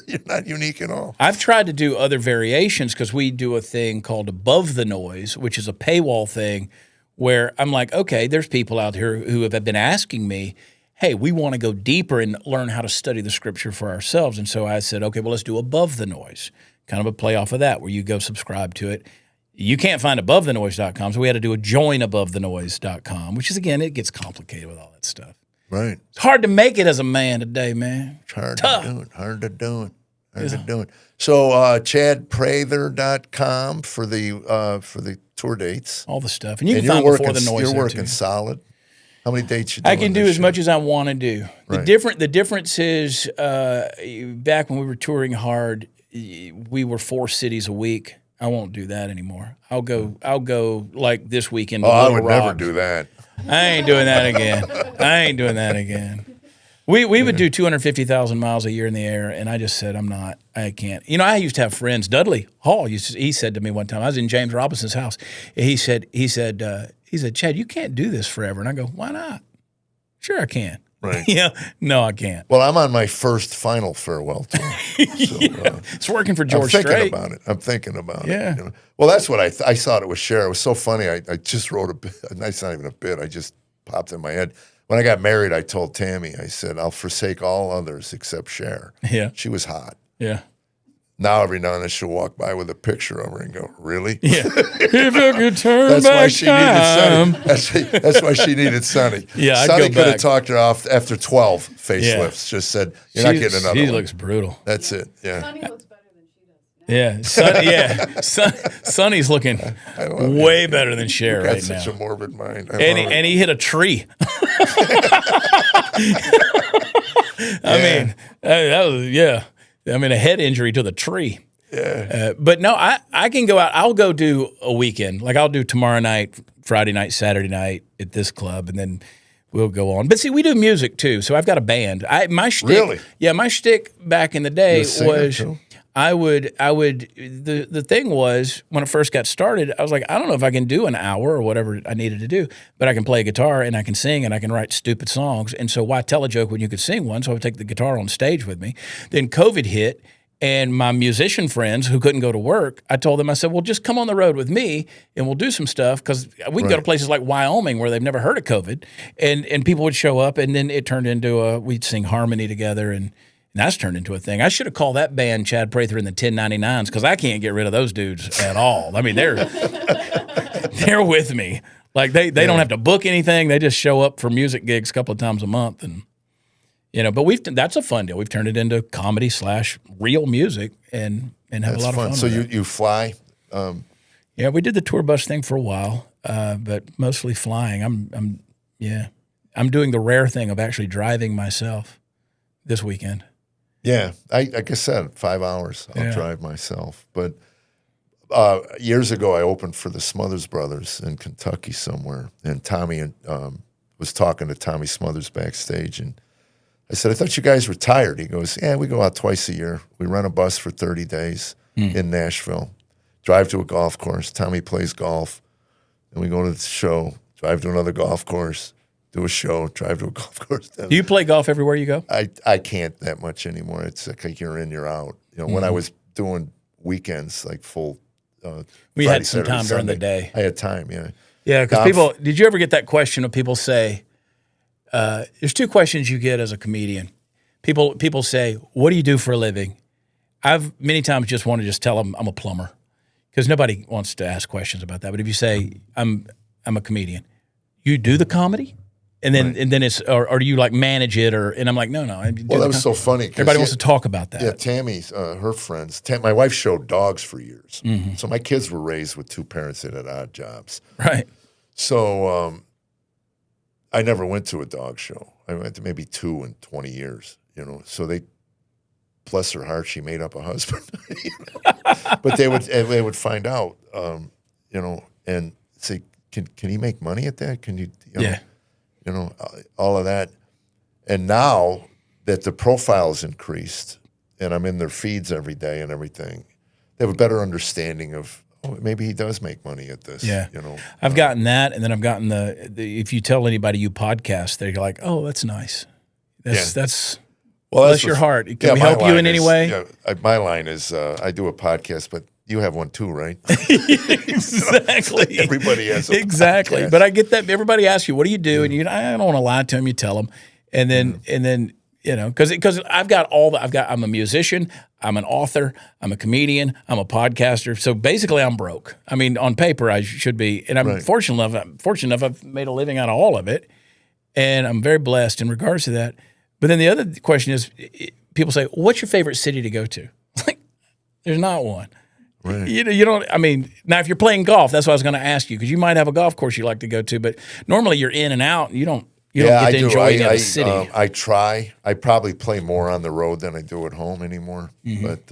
You're not unique at all. I've tried to do other variations because we do a thing called Above the Noise, which is a paywall thing where I'm like, okay, there's people out here who have been asking me, hey, we want to go deeper and learn how to study the scripture for ourselves. And so I said, okay, well, let's do Above the Noise, kind of a play off of that where you go subscribe to it. You can't find abovethenoise.com, so we had to do a join abovethenoise.com, which is, again, it gets complicated with all that stuff. Right. It's hard to make it as a man today, man. It's hard Tough. to do it. Hard to do it. So chadprather.com for the tour dates. All the stuff. And you can And find Before the Noise you're there, working too. solid. How many dates you doing I can do this as year? much as I want to do. Right. The difference is back when we were touring hard, we were 4 cities a week. I won't do that anymore. I'll go like this weekend to I Little would never Rock. do that. I ain't doing that again. We would do 250,000 miles a year in the air, and I just said I can't. You know, I used to have friends. Dudley Hall he said to me one time, I was in James Robinson's house. And he said, Chad, you can't do this forever. And I go, why not? Sure, I can. Right. Yeah, no, I can't. Well, I'm on my first final farewell tour. So, It's working for I'm George thinking Strait. about it. I'm thinking about Yeah. it. You know? Well, that's what I thought it was Cher. It was so funny. I just wrote a bit. It's not even a bit. I just popped in my head. When I got married, I told Tammy, I said, I'll forsake all others except Cher. Yeah, She was hot. yeah. Now every now and then she'll walk by with a picture of her and go, really? Yeah. If you could turn That's back why she time. needed Sonny. That's why she needed Sonny. Yeah, I'd Sonny go could have back. talked her off after 12 facelifts. Just said, you're not getting another She one. looks brutal. That's it. Yeah. Sonny looks better than she does. Yeah, Sonny's looking way better than Cher Got right such now. a morbid mind. And he hit a tree. I mean, that was I mean, a head injury to the tree. Yeah. But no, I can go out. I'll go do a weekend. Like I'll do tomorrow night, Friday night, Saturday night at this club, and then we'll go on. But see, we do music too. So I've got a band. My shtick, Really? Yeah, my shtick back in the day You a singer, was too? The thing was, when it first got started, I was like, I don't know if I can do an hour or whatever I needed to do, but I can play a guitar and I can sing and I can write stupid songs. And so why tell a joke when you could sing one? So I would take the guitar on stage with me. Then COVID hit, and my musician friends who couldn't go to work, I told them, I said, well, just come on the road with me and we'll do some stuff, because we can go to places like Wyoming where they've never heard of COVID, and people would show up, and then it turned into we'd sing harmony together, and that's turned into a thing. I should have called that band Chad Prather and the 1099s, because I can't get rid of those dudes at all. I mean, they're with me. Like they don't have to book anything. They just show up for music gigs a couple of times a month, and but that's a fun deal. We've turned it into comedy / real music, and have a lot of fun. So with you fly? Yeah, we did the tour bus thing for a while, but mostly flying. I'm doing the rare thing of actually driving myself this weekend. Yeah, like I said, 5 hours. I'll drive myself. But years ago, I opened for the Smothers Brothers in Kentucky somewhere, and Tommy was talking to Tommy Smothers backstage, and I said, I thought you guys retired. He goes, yeah, we go out twice a year. We rent a bus for 30 days in Nashville, drive to a golf course. Tommy plays golf, and we go to the show, drive to another golf course, do a show, drive to a golf course. Do you play golf everywhere you go? I can't that much anymore. It's like you're in, you're out. When I was doing weekends, like full we Friday, had some Saturday, time during Sunday, the day. I had time, yeah. Yeah, because did you ever get that question of people say, there's two questions you get as a comedian. People say, what do you do for a living? I've many times just want to just tell them I'm a plumber, because nobody wants to ask questions about that. But if you say, I'm a comedian, you do the comedy? And then it's, or do you like manage it? And I'm like, no. Well, that was so funny. Everybody wants to talk about that. Yeah, Tammy's, her friends. My wife showed dogs for years. Mm-hmm. So my kids were raised with two parents that had odd jobs. Right. So I never went to a dog show. I went to maybe 2 in 20 years, So they, bless her heart, she made up a husband. But they would find out, and say, can he make money at that? Can you all of that. And now that the profile's increased and I'm in their feeds every day and everything, they have a better understanding of, maybe he does make money at this. Yeah. I've gotten that, and then I've gotten the if you tell anybody you podcast, they're like, oh, that's nice. That's bless your heart. Can we help you in any way? Yeah, my line is, I do a podcast, but you have one too, right? Exactly. Everybody has a exactly. podcast. But I get that everybody asks you, what do you do? And I don't want to lie to them. You tell them, and then because I'm a musician, I'm an author, I'm a comedian, I'm a podcaster. So basically, I'm broke. I mean, on paper, I should be, and I'm fortunate enough. I've made a living out of all of it, and I'm very blessed in regards to that. But then the other question is, people say, what's your favorite city to go to? Like, there's not one. Right. You don't. I mean, now if you're playing golf, that's what I was going to ask you, because you might have a golf course you like to go to, but normally you're in and out. And you don't get to enjoy any other city. I try. I probably play more on the road than I do at home anymore. Mm-hmm. But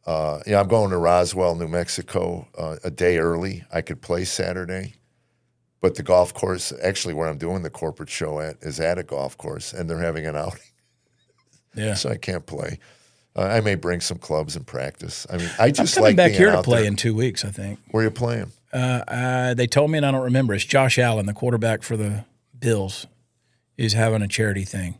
I'm going to Roswell, New Mexico, a day early. I could play Saturday, but the golf course, actually where I'm doing the corporate show at, is at a golf course, and they're having an outing. Yeah, so I can't play. I may bring some clubs and practice. I mean, I just I'm like back being here to out play there. in 2 weeks, I think. Where are you playing? They told me, and I don't remember. It's Josh Allen, the quarterback for the Bills, is having a charity thing.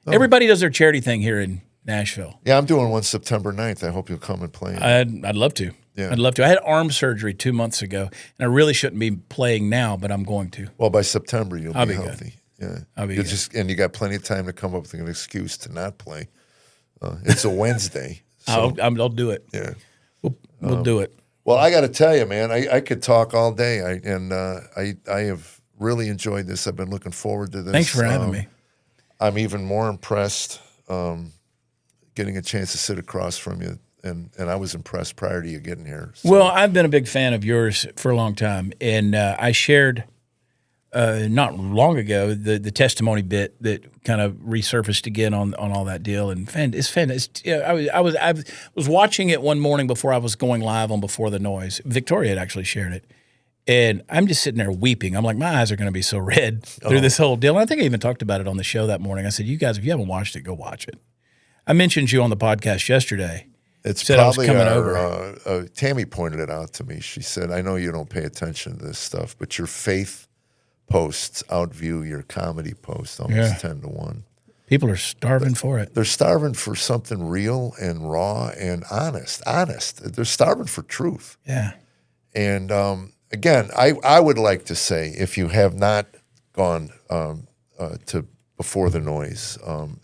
Oh. Everybody does their charity thing here in Nashville. Yeah, I'm doing one September 9th. I hope you'll come and play. I'd love to. Yeah. I'd love to. I had arm surgery 2 months ago, and I really shouldn't be playing now, but I'm going to. Well, by September, you'll be Good. healthy. Yeah, I'll be good. And you got plenty of time to come up with an excuse to not play. It's a Wednesday. So, I'll do it. Yeah, we'll do it. Well, I got to tell you, man, I could talk all day. I have really enjoyed this. I've been looking forward to this. Thanks for having me. I'm even more impressed getting a chance to sit across from you, and I was impressed prior to you getting here. So. Well, I've been a big fan of yours for a long time, and I shared not long ago the testimony bit that kind of resurfaced again on all that deal, and it's fantastic. I was watching it one morning before I was going live on Before the Noise. Victoria had actually shared it, and I'm just sitting there weeping. I'm like, my eyes are going to be so red through this whole deal. And I think I even talked about it on the show that morning. I said, you guys, if you haven't watched it, go watch it. I mentioned you on the podcast yesterday, It's said I was probably coming our, over. Tammy pointed it out to me. She said, I know you don't pay attention to this stuff, but your faith posts outview your comedy posts almost 10 to 1. People are starving for it. They're starving for something real and raw and honest. They're starving for truth. Yeah. And again, I would like to say, if you have not gone to Before the Noise,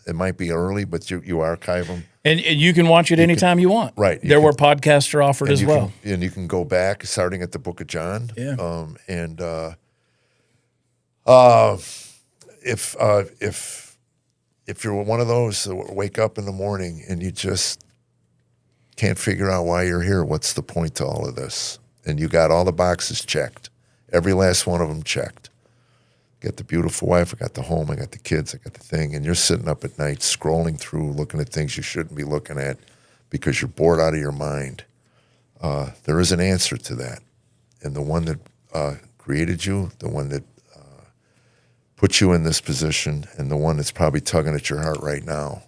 it might be early, but you archive them. And you can watch it anytime you want. Right. There were podcasts are offered as well. And you can go back, starting at the Book of John. Yeah. If you're one of those that wake up in the morning and you just can't figure out why you're here, what's the point to all of this? And you got all the boxes checked, every last one of them checked. Got the beautiful wife, I got the home, I got the kids, I got the thing, and you're sitting up at night scrolling through, looking at things you shouldn't be looking at because you're bored out of your mind. There is an answer to that. And the one that created you, the one that put you in this position, and the one that's probably tugging at your heart right now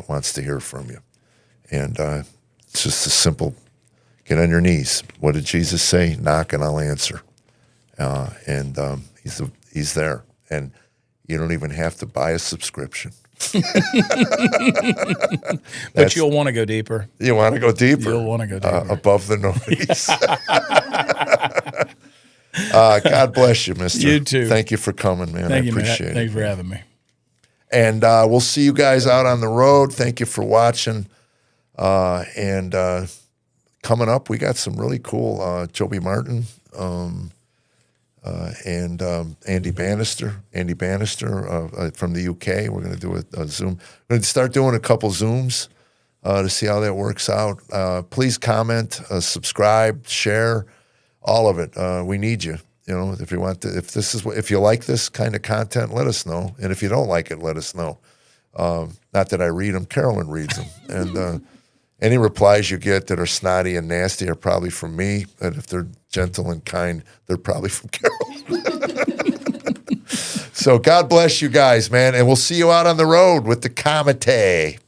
wants to hear from you. And it's just a simple, get on your knees. What did Jesus say? Knock and I'll answer. He's there. And you don't even have to buy a subscription. But you'll want to go deeper. You want to go deeper. You'll want to go deeper. Above the noise. God bless you, mister. You too. Thank you for coming, man. Thank I you, appreciate it. Thank you for having me. And we'll see you guys out on the road. Thank you for watching. And coming up, we got some really cool Joby Martin and Andy Bannister from the UK. We're going to do a Zoom. We're going to start doing a couple Zooms to see how that works out. Please comment, subscribe, share. All of it. We need you. You know, if you want to, if you like this kind of content, let us know. And if you don't like it, let us know. Not that I read them, Carolyn reads them. And any replies you get that are snotty and nasty are probably from me. And if they're gentle and kind, they're probably from Carolyn. So God bless you guys, man. And we'll see you out on the road with the commentator.